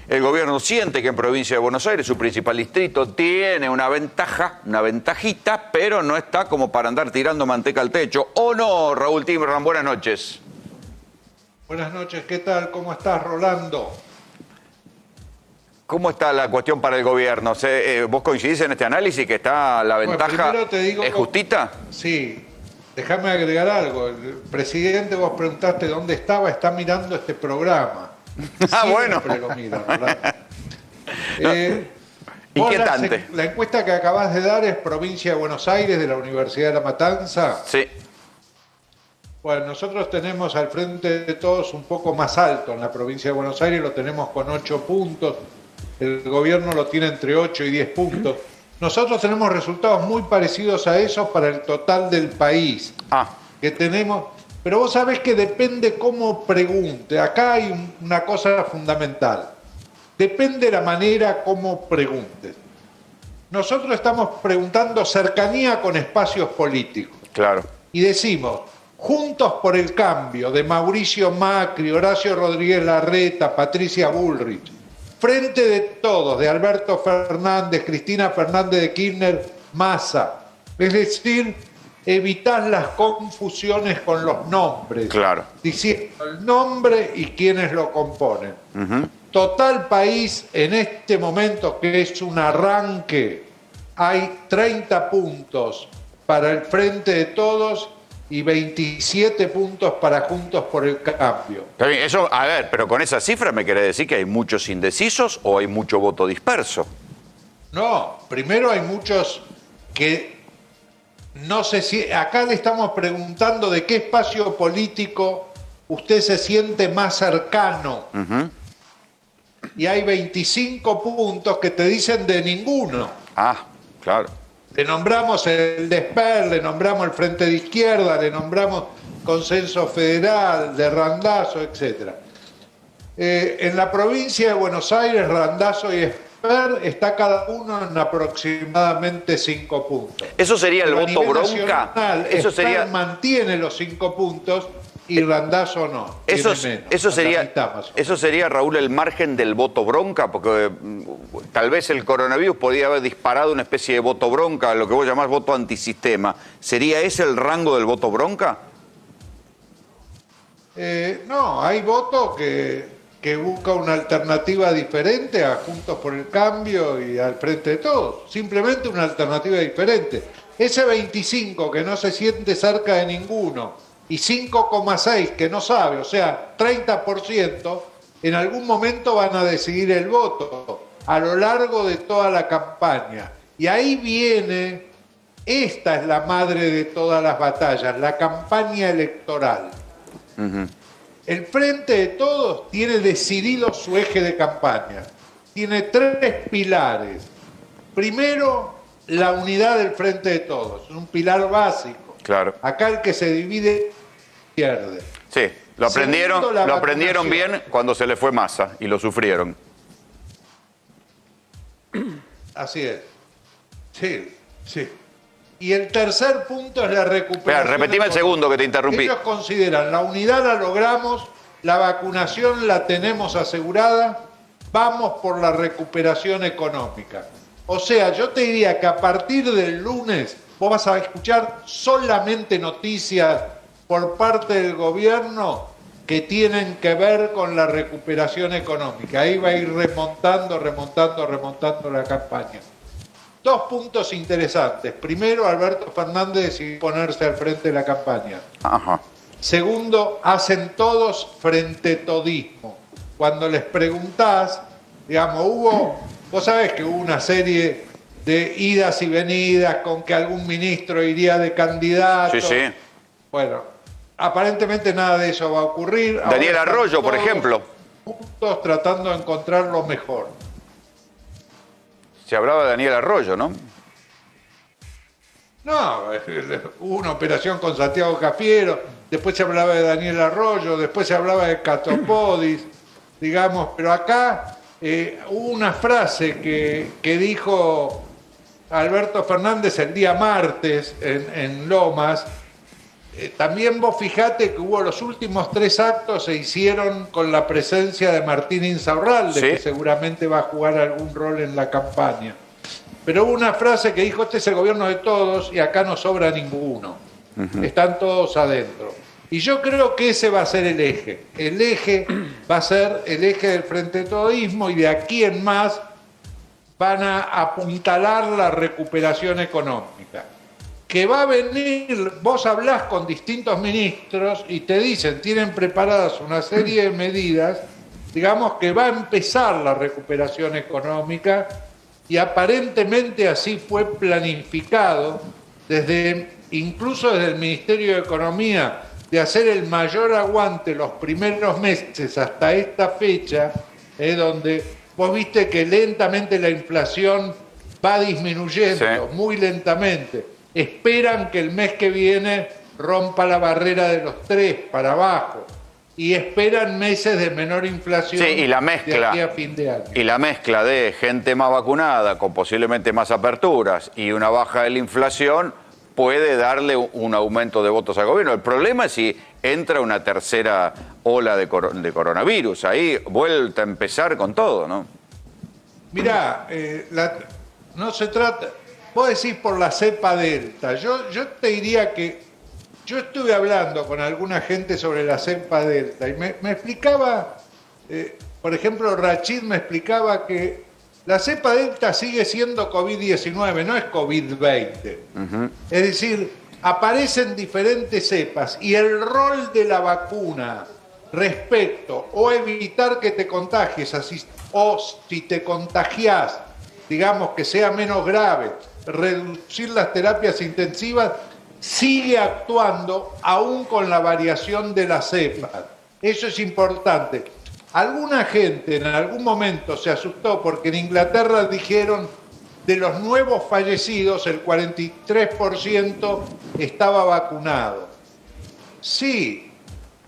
El gobierno siente que en Provincia de Buenos Aires, su principal distrito, tiene una ventaja, una ventajita, pero no está como para andar tirando manteca al techo. ¿O no, Raúl Timmerman? Buenas noches. Buenas noches, ¿qué tal? ¿Cómo estás, Rolando? ¿Cómo está la cuestión para el gobierno? ¿Vos coincidís en este análisis que está la ventaja es justita? Sí, déjame agregar algo. El presidente, vos preguntaste dónde estaba, está mirando este programa. Bueno. Lo mira, inquietante. La encuesta que acabas de dar es Provincia de Buenos Aires, de la Universidad de La Matanza. Sí. Bueno, nosotros tenemos al Frente de Todos un poco más alto en la Provincia de Buenos Aires, lo tenemos con 8 puntos. El gobierno lo tiene entre 8 y 10 puntos. Nosotros tenemos resultados muy parecidos a esos para el total del país. Que tenemos, pero vos sabés que depende cómo pregunte. Acá hay una cosa fundamental. Depende la manera como preguntes. Nosotros estamos preguntando cercanía con espacios políticos. Claro. Y decimos, Juntos por el Cambio, de Mauricio Macri, Horacio Rodríguez Larreta, Patricia Bullrich. Frente de Todos, de Alberto Fernández, Cristina Fernández de Kirchner, Massa. Es decir, evitar las confusiones con los nombres. Claro. Diciendo el nombre y quienes lo componen. Total país, en este momento que es un arranque, hay 30 puntos para el Frente de Todos y 27 puntos para Juntos por el Cambio. Está bien, eso, a ver, pero con esa cifra me quiere decir que hay muchos indecisos o hay mucho voto disperso. No, primero hay muchos que no sé si... Acá le estamos preguntando de qué espacio político usted se siente más cercano. Y hay 25 puntos que te dicen de ninguno. Ah, claro. Le nombramos el DESPER, le nombramos el Frente de Izquierda, le nombramos Consenso Federal, de Randazzo, etc. En la provincia de Buenos Aires, Randazzo y ESPER está cada uno en aproximadamente 5 puntos. ¿Eso sería el voto bronca? Eso sería... mantiene los 5 puntos y Randazzo no. Eso sería, Raúl, el margen del voto bronca, porque tal vez el coronavirus podría haber disparado una especie de voto bronca, lo que vos llamás voto antisistema. ¿Sería ese el rango del voto bronca? No, hay voto que busca una alternativa diferente a Juntos por el Cambio y al Frente de Todos. Simplemente una alternativa diferente. Ese 25 que no se siente cerca de ninguno y 5,6 que no sabe, o sea, 30%, en algún momento van a decidir el voto a lo largo de toda la campaña. Y ahí viene, esta es la madre de todas las batallas, la campaña electoral. El Frente de Todos tiene decidido su eje de campaña. Tiene 3 pilares. Primero, la unidad del Frente de Todos, un pilar básico. Claro. Acá el que se divide pierde. Sí, lo aprendieron bien cuando se le fue Massa y lo sufrieron. Así es. Sí, sí. Y el tercer punto es la recuperación. Espera, repetime el segundo que te interrumpí. Ellos consideran la unidad la logramos, la vacunación la tenemos asegurada, vamos por la recuperación económica. O sea, yo te diría que a partir del lunes vos vas a escuchar solamente noticias por parte del gobierno que tienen que ver con la recuperación económica. Ahí va a ir remontando la campaña. 2 puntos interesantes. Primero, Alberto Fernández decidió ponerse al frente de la campaña. Segundo, hacen todos frente todismo. Cuando les preguntás, digamos, vos sabés que hubo una serie de idas y venidas, con que algún ministro iría de candidato. Sí, sí. Bueno, aparentemente nada de eso va a ocurrir. Daniel Ahora Arroyo, por ejemplo. Juntos tratando de encontrar lo mejor. Se hablaba de Daniel Arroyo, ¿no? No, hubo una operación con Santiago Cafiero, después se hablaba de Daniel Arroyo, después se hablaba de Catopodis, digamos, pero acá hubo una frase que dijo Alberto Fernández el día martes en Lomas. También vos fijate que hubo los últimos 3 actos se hicieron con la presencia de Martín Insaurralde, sí, que seguramente va a jugar algún rol en la campaña. Pero hubo una frase que dijo, este es el gobierno de todos y acá no sobra ninguno. Están todos adentro. Y yo creo que ese va a ser el eje. El eje va a ser el eje del Frente Todismo y de aquí en más van a apuntalar la recuperación económica. Que va a venir, vos hablás con distintos ministros y te dicen, tienen preparadas una serie de medidas, digamos que va a empezar la recuperación económica y aparentemente así fue planificado incluso desde el Ministerio de Economía, de hacer el mayor aguante los primeros meses hasta esta fecha, donde vos viste que lentamente la inflación va disminuyendo, sí, muy lentamente. Esperan que el mes que viene rompa la barrera de los 3 para abajo y esperan meses de menor inflación, sí, y la mezcla, de aquí a fin de año. Y la mezcla de gente más vacunada con posiblemente más aperturas y una baja de la inflación puede darle un aumento de votos al gobierno. El problema es si entra una tercera ola de coronavirus. Ahí vuelta a empezar con todo, ¿no? Mirá, no se trata... Vos decís por la cepa delta. Yo te diría que yo estuve hablando con alguna gente sobre la cepa delta y me explicaba, por ejemplo, Rachid me explicaba que la cepa delta sigue siendo COVID-19, no es COVID-20. Es decir, aparecen diferentes cepas y el rol de la vacuna respecto o evitar que te contagies, o si te contagiás, digamos que sea menos grave, reducir las terapias intensivas, sigue actuando aún con la variación de la cepa. Eso es importante. Alguna gente en algún momento se asustó porque en Inglaterra dijeron de los nuevos fallecidos el 43% estaba vacunado. Sí,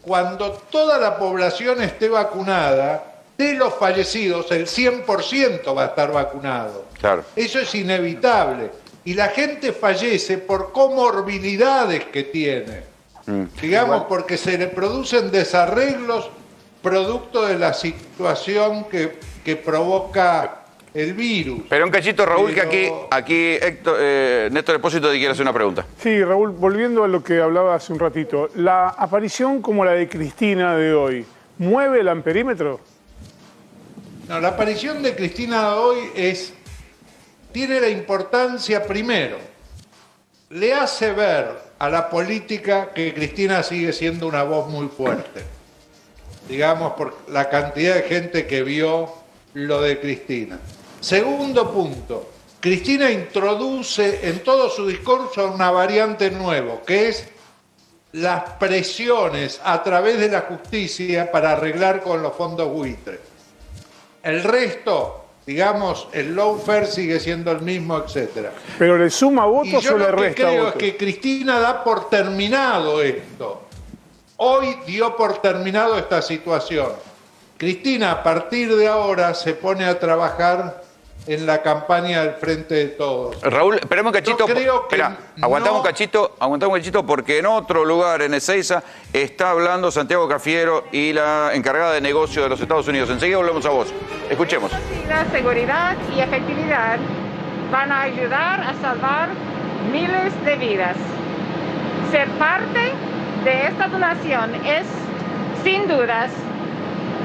cuando toda la población esté vacunada, de los fallecidos el 100% va a estar vacunado. Claro. Eso es inevitable. Y la gente fallece por comorbilidades que tiene. Digamos, porque se le producen desarreglos producto de la situación que provoca el virus. Pero un cachito, Raúl, que aquí Héctor, Néstor Espósito te quiere hacer una pregunta. Sí, Raúl, volviendo a lo que hablaba hace un ratito, ¿la aparición como la de Cristina de hoy mueve el amperímetro? No, la aparición de Cristina de hoy tiene la importancia, primero, le hace ver a la política que Cristina sigue siendo una voz muy fuerte. Digamos, por la cantidad de gente que vio lo de Cristina. Segundo punto, Cristina introduce en todo su discurso una variante nueva, que es las presiones a través de la justicia para arreglar con los fondos buitres. El resto, digamos, el lawfare sigue siendo el mismo, etc. ¿Pero le suma votos o le resta votos? Yo lo que creo es que Cristina da por terminado esto. Hoy dio por terminado esta situación. Cristina, a partir de ahora, se pone a trabajar en la campaña del Frente de Todos. Raúl, esperemos un cachito. Aguantamos un cachito porque en otro lugar, en Ezeiza, está hablando Santiago Cafiero y la encargada de negocio de los Estados Unidos. Enseguida volvemos a vos. Escuchemos. La seguridad y efectividad van a ayudar a salvar miles de vidas. Ser parte de esta donación es, sin dudas,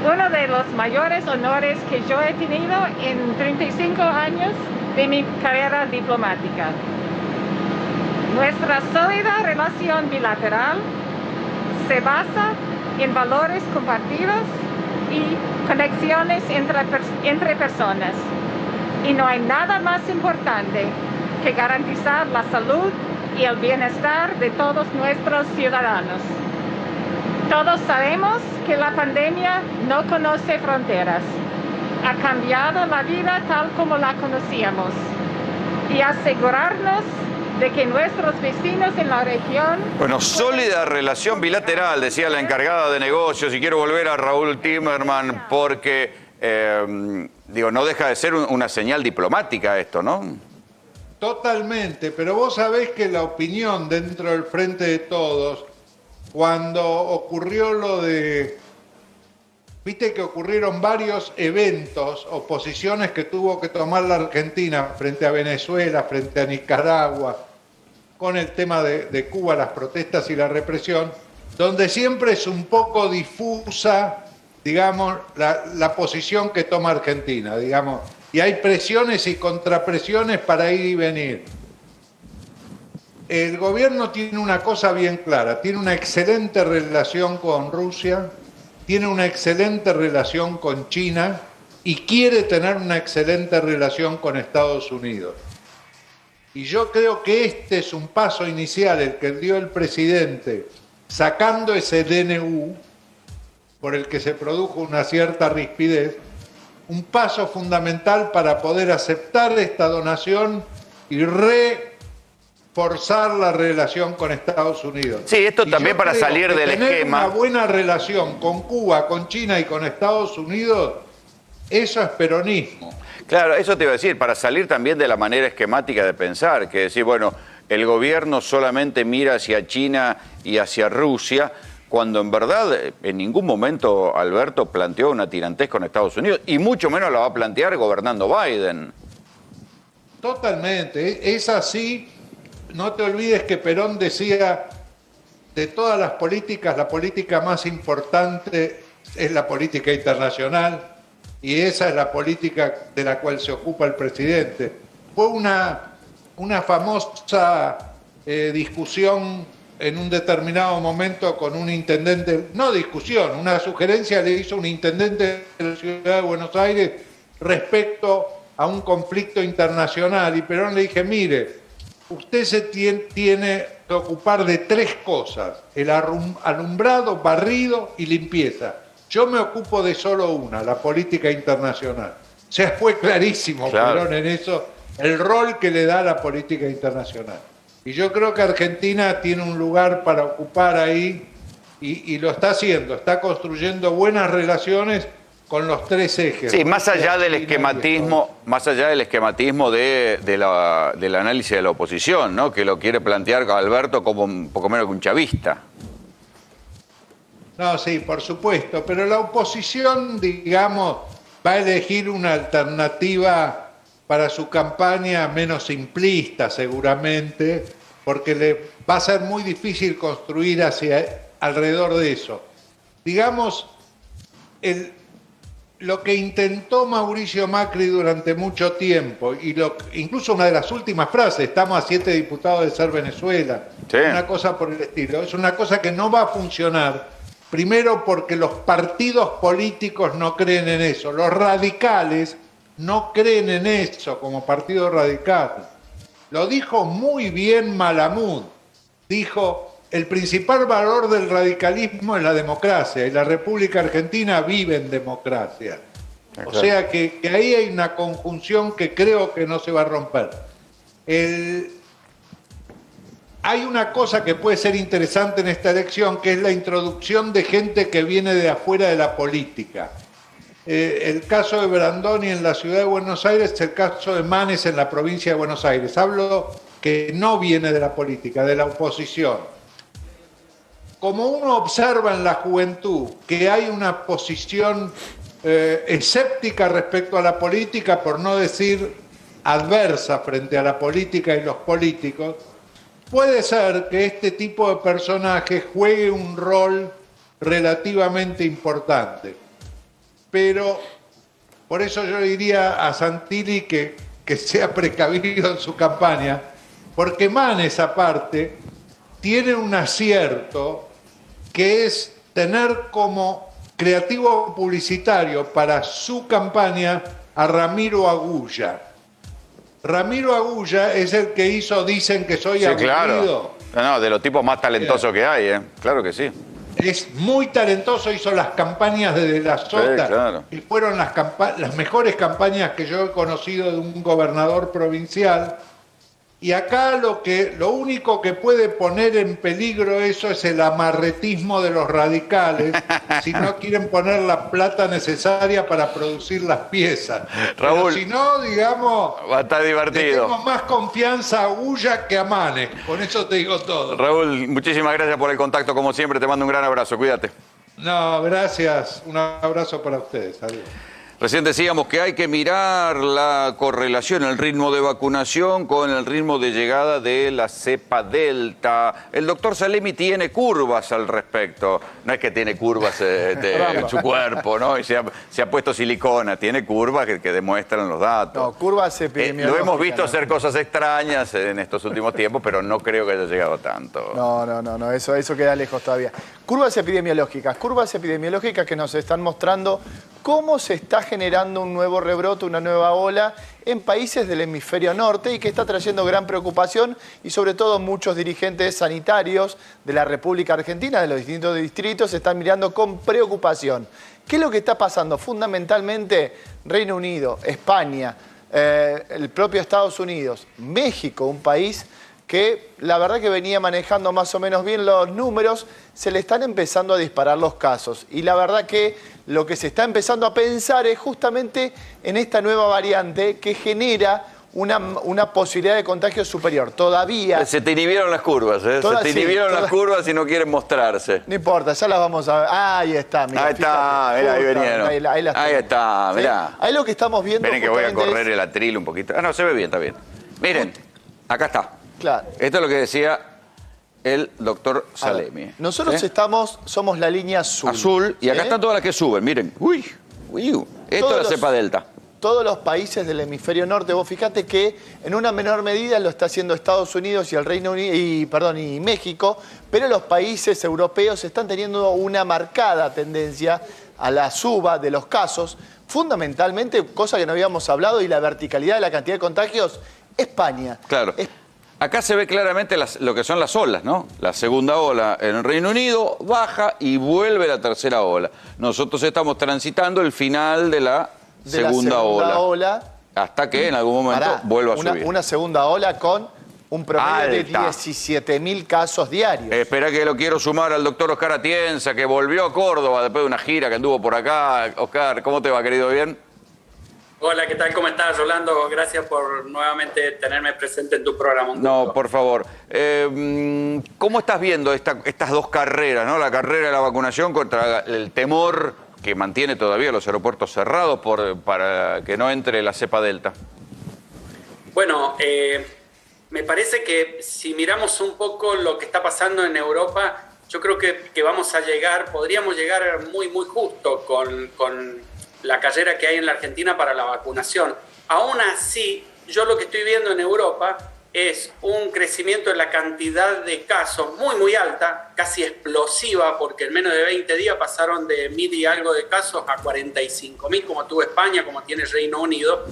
uno de los mayores honores que yo he tenido en 35 años de mi carrera diplomática. Nuestra sólida relación bilateral se basa en valores compartidos y conexiones entre personas. Y no hay nada más importante que garantizar la salud y el bienestar de todos nuestros ciudadanos. Todos sabemos que la pandemia no conoce fronteras. Ha cambiado la vida tal como la conocíamos. Y asegurarnos de que nuestros vecinos en la región... Bueno, sólida relación bilateral, decía la encargada de negocios, y quiero volver a Raúl Timerman porque, no deja de ser una señal diplomática esto, ¿no? Totalmente, pero vos sabés que la opinión dentro del Frente de Todos, cuando ocurrió lo de... Viste que ocurrieron varios eventos o posiciones que tuvo que tomar la Argentina frente a Venezuela, frente a Nicaragua, con el tema de Cuba, las protestas y la represión, donde siempre es un poco difusa, digamos, la posición que toma Argentina, digamos, y hay presiones y contrapresiones para ir y venir. El gobierno tiene una cosa bien clara, tiene una excelente relación con Rusia, tiene una excelente relación con China y quiere tener una excelente relación con Estados Unidos. Y yo creo que este es un paso inicial, el que dio el presidente, sacando ese DNU, por el que se produjo una cierta rispidez, un paso fundamental para poder aceptar esta donación y reforzar la relación con Estados Unidos. Sí, esto también para salir del esquema. Tener una buena relación con Cuba, con China y con Estados Unidos, eso es peronismo. Claro, eso te iba a decir, para salir también de la manera esquemática de pensar, que decir, bueno, el gobierno solamente mira hacia China y hacia Rusia, cuando en verdad en ningún momento Alberto planteó una tirantez con Estados Unidos, y mucho menos la va a plantear gobernando Biden. Totalmente, es así. No te olvides que Perón decía, de todas las políticas, la política más importante es la política internacional, y esa es la política de la cual se ocupa el presidente. Fue una famosa discusión en un determinado momento con un intendente, no discusión, una sugerencia le hizo un intendente de la ciudad de Buenos Aires respecto a un conflicto internacional, y Perón le dije, mire, usted se tiene que ocupar de tres cosas, el alumbrado, barrido y limpieza. Yo me ocupo de solo una, la política internacional. O sea, fue clarísimo, claro, Perón, en eso, el rol que le da la política internacional. Y yo creo que Argentina tiene un lugar para ocupar ahí y lo está haciendo, está construyendo buenas relaciones con los tres ejes. Sí, más allá del esquematismo, del análisis de la oposición, ¿no? Que lo quiere plantear Alberto como un poco menos que un chavista. No, sí, por supuesto, pero la oposición, digamos, va a elegir una alternativa para su campaña menos simplista, seguramente, porque le va a ser muy difícil construir alrededor de eso. Digamos, lo que intentó Mauricio Macri durante mucho tiempo, y incluso una de las últimas frases, estamos a 7 diputados de ser Venezuela, sí, una cosa por el estilo, es una cosa que no va a funcionar. Primero porque los partidos políticos no creen en eso, los radicales no creen en eso como partido radical. Lo dijo muy bien Malamud, dijo, el principal valor del radicalismo es la democracia y la República Argentina vive en democracia. O sea que ahí hay una conjunción que creo que no se va a romper. Hay una cosa que puede ser interesante en esta elección, que es la introducción de gente que viene de afuera de la política. El caso de Brandoni en la ciudad de Buenos Aires, el caso de Manes en la provincia de Buenos Aires. Hablo que no viene de la política, de la oposición. Como uno observa en la juventud que hay una posición escéptica respecto a la política, por no decir adversa frente a la política y los políticos, puede ser que este tipo de personajes juegue un rol relativamente importante. Pero por eso yo diría a Santilli que sea precavido en su campaña, porque Manes aparte tiene un acierto que es tener como creativo publicitario para su campaña a Ramiro Agulla. Ramiro Agulla es el que hizo Dicen que soy aburrido. Claro. No, de los tipos más talentosos que hay, ¿eh? Claro que sí. Es muy talentoso, hizo las campañas de De la Sota, claro. y fueron las mejores campañas que yo he conocido de un gobernador provincial. Y acá lo único que puede poner en peligro eso es el amarretismo de los radicales, si no quieren poner la plata necesaria para producir las piezas. Raúl, pero si no, digamos, va a estar divertido. Le tengo más confianza a Agulla que a Mane, con eso te digo todo. Raúl, muchísimas gracias por el contacto, como siempre, te mando un gran abrazo, cuídate. No, gracias, un abrazo para ustedes, adiós. Recién decíamos que hay que mirar la correlación, el ritmo de vacunación con el ritmo de llegada de la cepa Delta. El doctor Salemi tiene curvas al respecto. No es que tiene curvas en su cuerpo, ¿no? Y se ha puesto silicona. Tiene curvas que demuestran los datos. No, curvas epidemiológicas. Lo hemos visto hacer cosas extrañas en estos últimos tiempos, pero no creo que haya llegado tanto. No, eso queda lejos todavía. Curvas epidemiológicas que nos están mostrando cómo se está generando un nuevo rebrote, una nueva ola en países del hemisferio norte y que está trayendo gran preocupación y sobre todo muchos dirigentes sanitarios de la República Argentina, de los distintos distritos, están mirando con preocupación. ¿Qué es lo que está pasando? Fundamentalmente Reino Unido, España, el propio Estados Unidos, México, un país que la verdad que venía manejando más o menos bien los números, se le están empezando a disparar los casos. Y la verdad que lo que se está empezando a pensar es justamente en esta nueva variante que genera una posibilidad de contagio superior. Todavía... Se te inhibieron las curvas, ¿eh? Se te inhibieron las curvas y no quieren mostrarse. No importa, ya las vamos a ver. Ahí está, mira. Ahí está, mirá, ahí vinieron. Ahí está, mirá. ¿Sí? Ahí lo que estamos viendo... Miren que voy a correr el atril un poquito. Ah, no, se ve bien, está bien. Miren, acá está. Claro. Esto es lo que decía el doctor Salemi. Nosotros somos la línea azul. Azul, y acá están todas las que suben, miren. Esto es la cepa Delta. Todos los países del hemisferio norte, vos fíjate que en una menor medida lo está haciendo Estados Unidos y el Reino Unido, y México, pero los países europeos están teniendo una marcada tendencia a la suba de los casos, fundamentalmente, cosa que no habíamos hablado, y la verticalidad de la cantidad de contagios, España. Claro. Acá se ve claramente lo que son las olas, ¿no? La segunda ola en el Reino Unido baja y vuelve la tercera ola. Nosotros estamos transitando el final de la segunda ola. Hasta que en algún momento vuelva a subir. Una segunda ola con un promedio de 17.000 casos diarios. Espera que lo quiero sumar al doctor Oscar Atienza, que volvió a Córdoba después de una gira que anduvo por acá. Oscar, ¿cómo te va, querido? ¿Bien? Hola, ¿qué tal? ¿Cómo estás, Rolando? Gracias por nuevamente tenerme presente en tu programa. No, por favor. ¿Cómo estás viendo estas dos carreras, ¿no? La carrera de la vacunación contra el temor que mantiene todavía los aeropuertos cerrados para que no entre la cepa Delta. Bueno, me parece que si miramos un poco lo que está pasando en Europa, yo creo que podríamos llegar muy justo con la carrera que hay en la Argentina para la vacunación. Aún así, yo lo que estoy viendo en Europa es un crecimiento en la cantidad de casos muy alta, casi explosiva, porque en menos de 20 días pasaron de 1.000 y algo de casos a 45.000, como tuvo España, como tiene Reino Unido.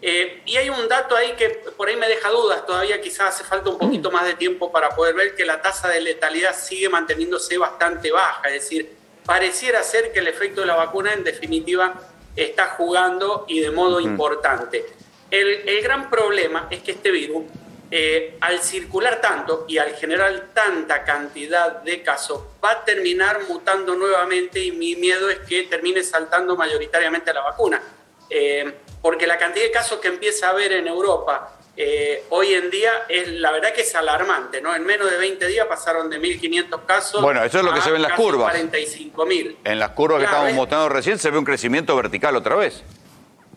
Y hay un dato ahí que por ahí me deja dudas, todavía quizás hace falta un poquito más de tiempo para poder ver que la tasa de letalidad sigue manteniéndose bastante baja, es decir, pareciera ser que el efecto de la vacuna en definitiva está jugando y de modo importante. El gran problema es que este virus, al circular tanto y al generar tanta cantidad de casos, va a terminar mutando nuevamente y mi miedo es que termine saltando mayoritariamente a la vacuna. Porque la cantidad de casos que empieza a haber en Europa hoy en día la verdad que es alarmante, ¿no? En menos de 20 días pasaron de 1.500 casos. Bueno, eso es lo que se ve en las curvas. 45.000. En las curvas que estábamos mostrando recién se ve un crecimiento vertical otra vez.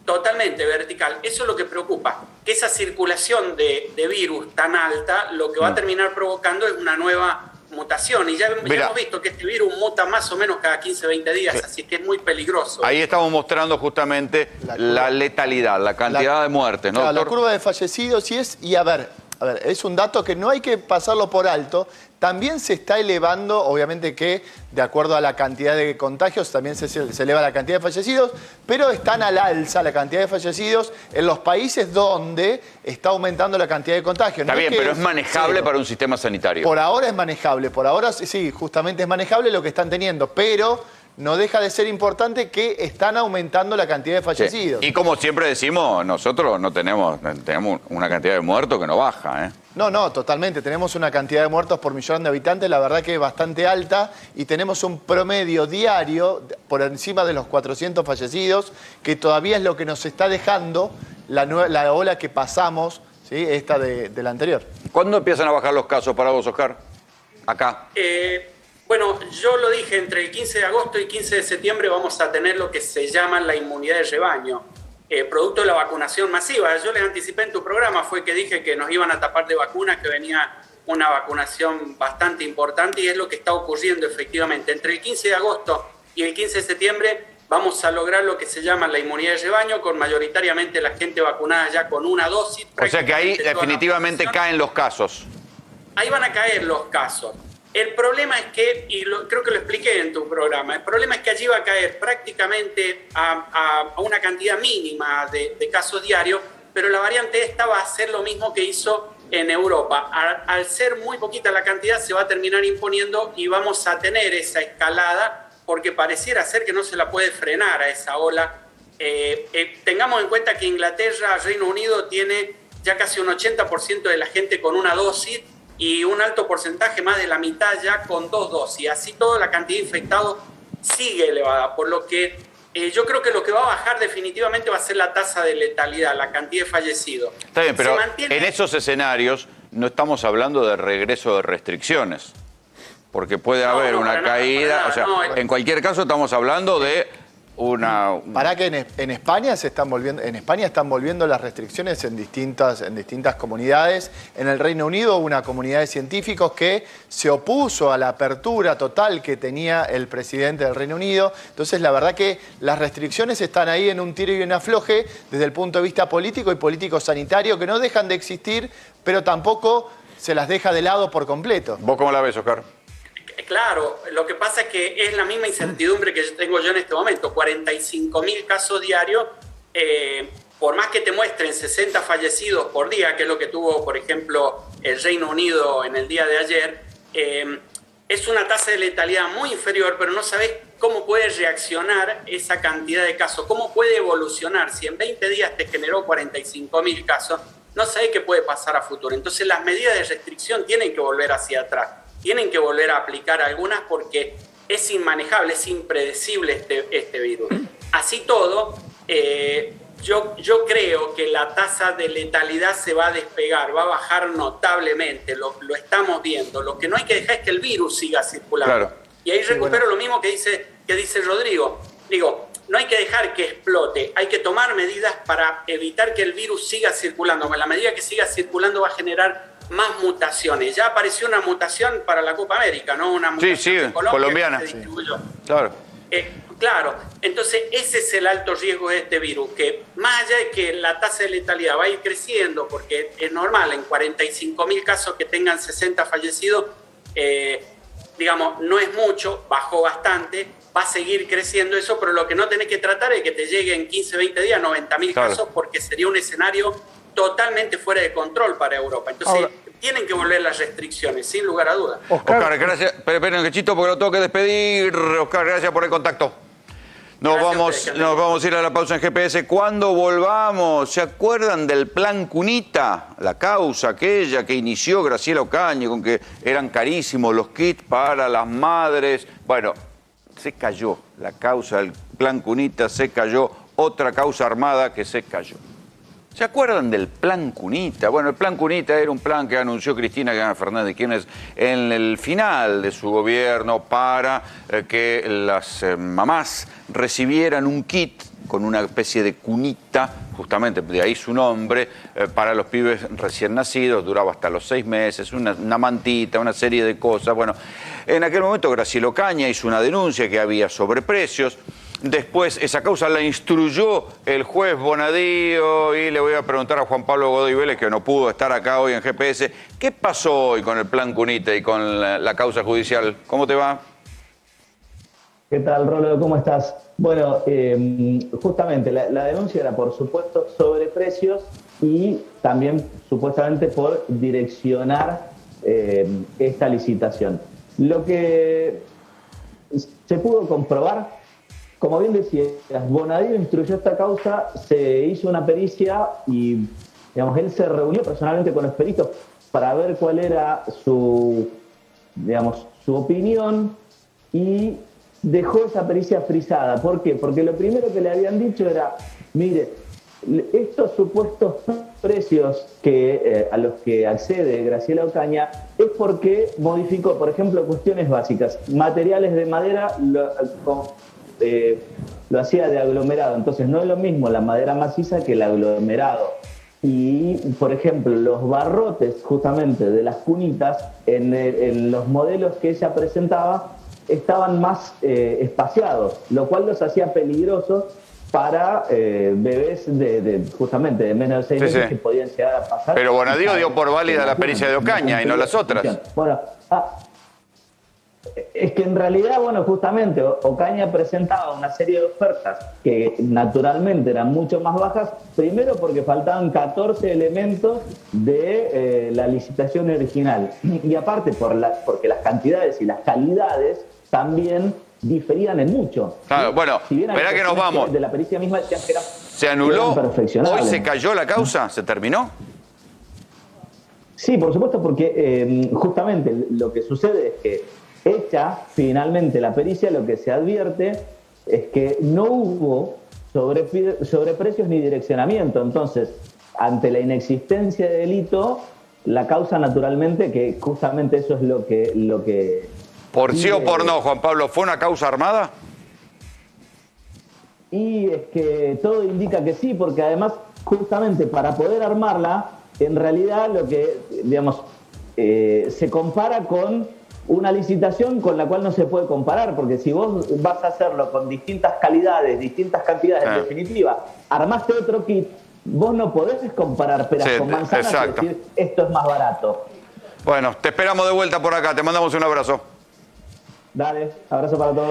Totalmente vertical. Eso es lo que preocupa, que esa circulación de virus tan alta lo que va a terminar provocando es una nueva mutación. Y ya hemos visto que este virus muta más o menos cada 15, 20 días, así que es muy peligroso. Ahí estamos mostrando justamente la letalidad, la cantidad de muertes, ¿no, claro, doctor? la curva de fallecidos y a ver, A ver, es un dato que no hay que pasarlo por alto. También se está elevando, obviamente que de acuerdo a la cantidad de contagios, también se eleva la cantidad de fallecidos, pero están al alza la cantidad de fallecidos en los países donde está aumentando la cantidad de contagios. Está bien, pero es manejable para un sistema sanitario. Por ahora es manejable, por ahora sí, justamente es manejable lo que están teniendo, pero no deja de ser importante que están aumentando la cantidad de fallecidos. Sí. Y como siempre decimos, nosotros no tenemos una cantidad de muertos que no baja, ¿eh? No, totalmente. Tenemos una cantidad de muertos por millón de habitantes, la verdad que es bastante alta, y tenemos un promedio diario por encima de los 400 fallecidos, que todavía es lo que nos está dejando la ola que pasamos, ¿sí? Esta de la anterior. ¿Cuándo empiezan a bajar los casos para vos, Oscar? Acá. Bueno, yo lo dije, entre el 15 de agosto y 15 de septiembre vamos a tener lo que se llama la inmunidad de rebaño. Producto de la vacunación masiva. Yo les anticipé en tu programa, fue que dije que nos iban a tapar de vacunas, que venía una vacunación bastante importante, y es lo que está ocurriendo efectivamente. Entre el 15 de agosto y el 15 de septiembre vamos a lograr lo que se llama la inmunidad de rebaño, con mayoritariamente la gente vacunada ya con una dosis. O sea que ahí definitivamente caen los casos. Ahí van a caer los casos. El problema es que, y creo que lo expliqué en tu programa, el problema es que allí va a caer prácticamente a una cantidad mínima de casos diarios, pero la variante esta va a hacer lo mismo que hizo en Europa. Al ser muy poquita la cantidad, se va a terminar imponiendo y vamos a tener esa escalada, porque pareciera ser que no se la puede frenar a esa ola. Tengamos en cuenta que Inglaterra, Reino Unido, tiene ya casi un 80% de la gente con una dosis, y un alto porcentaje, más de la mitad ya con 2 dosis. Así toda la cantidad de infectados sigue elevada, por lo que yo creo que lo que va a bajar definitivamente va a ser la tasa de letalidad, la cantidad de fallecidos. Está bien, pero en esos escenarios no estamos hablando de regreso de restricciones, porque puede haber una caída, o sea, en cualquier caso estamos hablando de Para que en España están volviendo las restricciones en distintas comunidades. En el Reino Unido hubo una comunidad de científicos que se opuso a la apertura total que tenía el presidente del Reino Unido. Entonces la verdad que las restricciones están ahí en un tiro y un afloje desde el punto de vista político y político-sanitario, que no dejan de existir, pero tampoco se las deja de lado por completo. ¿Vos cómo la ves, Oscar? Claro, lo que pasa es que es la misma incertidumbre que tengo yo en este momento. 45.000 casos diarios, por más que te muestren 60 fallecidos por día, que es lo que tuvo, por ejemplo, el Reino Unido en el día de ayer, es una tasa de letalidad muy inferior, pero no sabés cómo puede reaccionar esa cantidad de casos, cómo puede evolucionar. Si en 20 días te generó 45.000 casos, no sabés qué puede pasar a futuro. Entonces las medidas de restricción tienen que volver hacia atrás. Tienen que volver a aplicar algunas porque es inmanejable, es impredecible este virus. Así todo, yo creo que la tasa de letalidad se va a despegar, va a bajar notablemente, lo estamos viendo. Lo que no hay que dejar es que el virus siga circulando. Claro. Y ahí recupero lo mismo que dice Rodrigo. Digo, no hay que dejar que explote, hay que tomar medidas para evitar que el virus siga circulando. A la medida que siga circulando va a generar más mutaciones. Ya apareció una mutación para la Copa América, ¿no? Una mutación colombiana. Que se distribuyó. Claro. Claro, entonces ese es el alto riesgo de este virus, que más allá de que la tasa de letalidad va a ir creciendo, porque es normal, en 45.000 casos que tengan 60 fallecidos, digamos, no es mucho, bajó bastante, va a seguir creciendo eso, pero lo que no tenés que tratar es que te llegue en 15, 20 días 90.000 casos, porque sería un escenario totalmente fuera de control para Europa. Entonces, tienen que volver las restricciones, sin lugar a dudas. Oscar, gracias. Esperen un cachito porque lo tengo que despedir. Oscar, gracias por el contacto. Nos vamos a ir a la pausa en GPS. Cuando volvamos, ¿se acuerdan del plan Cunita? La causa aquella que inició Graciela Ocaña, con que eran carísimos los kits para las madres. Bueno, se cayó la causa del plan Cunita, se cayó. Otra causa armada que se cayó. ¿Se acuerdan del plan Cunita? Bueno, el plan Cunita era un plan que anunció Cristina Fernández de Kirchner en el final de su gobierno para que las mamás recibieran un kit con una especie de cunita, justamente de ahí su nombre, para los pibes recién nacidos, duraba hasta los 6 meses, una mantita, una serie de cosas. Bueno, en aquel momento Graciela Ocaña hizo una denuncia que había sobreprecios. Después, esa causa la instruyó el juez Bonadío y le voy a preguntar a Juan Pablo Godoy Vélez, que no pudo estar acá hoy en GPS. ¿Qué pasó hoy con el plan Cunita y con la causa judicial? ¿Cómo te va? ¿Qué tal, Rolo? ¿Cómo estás? Bueno, justamente la denuncia era, por supuesto, sobre precios y también supuestamente por direccionar esta licitación. Lo que se pudo comprobar, como bien decías, Bonadío instruyó esta causa, se hizo una pericia y, digamos, él se reunió personalmente con los peritos para ver cuál era su opinión y dejó esa pericia frisada. ¿Por qué? Porque lo primero que le habían dicho era, mire, estos supuestos precios a los que accede Graciela Ocaña es porque modificó, por ejemplo, cuestiones básicas. Materiales de madera lo hacía de aglomerado, entonces no es lo mismo la madera maciza que el aglomerado. Y, por ejemplo, los barrotes justamente de las cunitas, en los modelos que ella presentaba, estaban más espaciados, lo cual los hacía peligrosos para bebés justamente de menos de 6 meses que podían llegar a pasar. Pero Bonadío dio por válida la pericia de Ocaña y no las otras. Bueno, es que en realidad, bueno, justamente Ocaña presentaba una serie de ofertas que naturalmente eran mucho más bajas, primero porque faltaban 14 elementos de la licitación original y aparte porque las cantidades y las calidades también diferían en mucho. Claro, bueno, si verá que nos vamos. De la pericia misma decían que ¿Se anuló? ¿Hoy se cayó la causa? ¿Se terminó? Sí, por supuesto, porque justamente lo que sucede es que hecha finalmente la pericia, lo que se advierte es que no hubo sobreprecios ni direccionamiento. Entonces, ante la inexistencia de delito, la causa naturalmente, que justamente eso es lo que ¿Por sí o por no, Juan Pablo? ¿Fue una causa armada? Y es que todo indica que sí, porque además, justamente para poder armarla, en realidad lo que, digamos, se compara con una licitación con la cual no se puede comparar, porque si vos vas a hacerlo con distintas calidades, distintas cantidades, en definitiva, armaste otro kit, vos no podés comparar peras con manzanas y decir esto es más barato. Bueno, te esperamos de vuelta por acá, te mandamos un abrazo. Dale, abrazo para todos.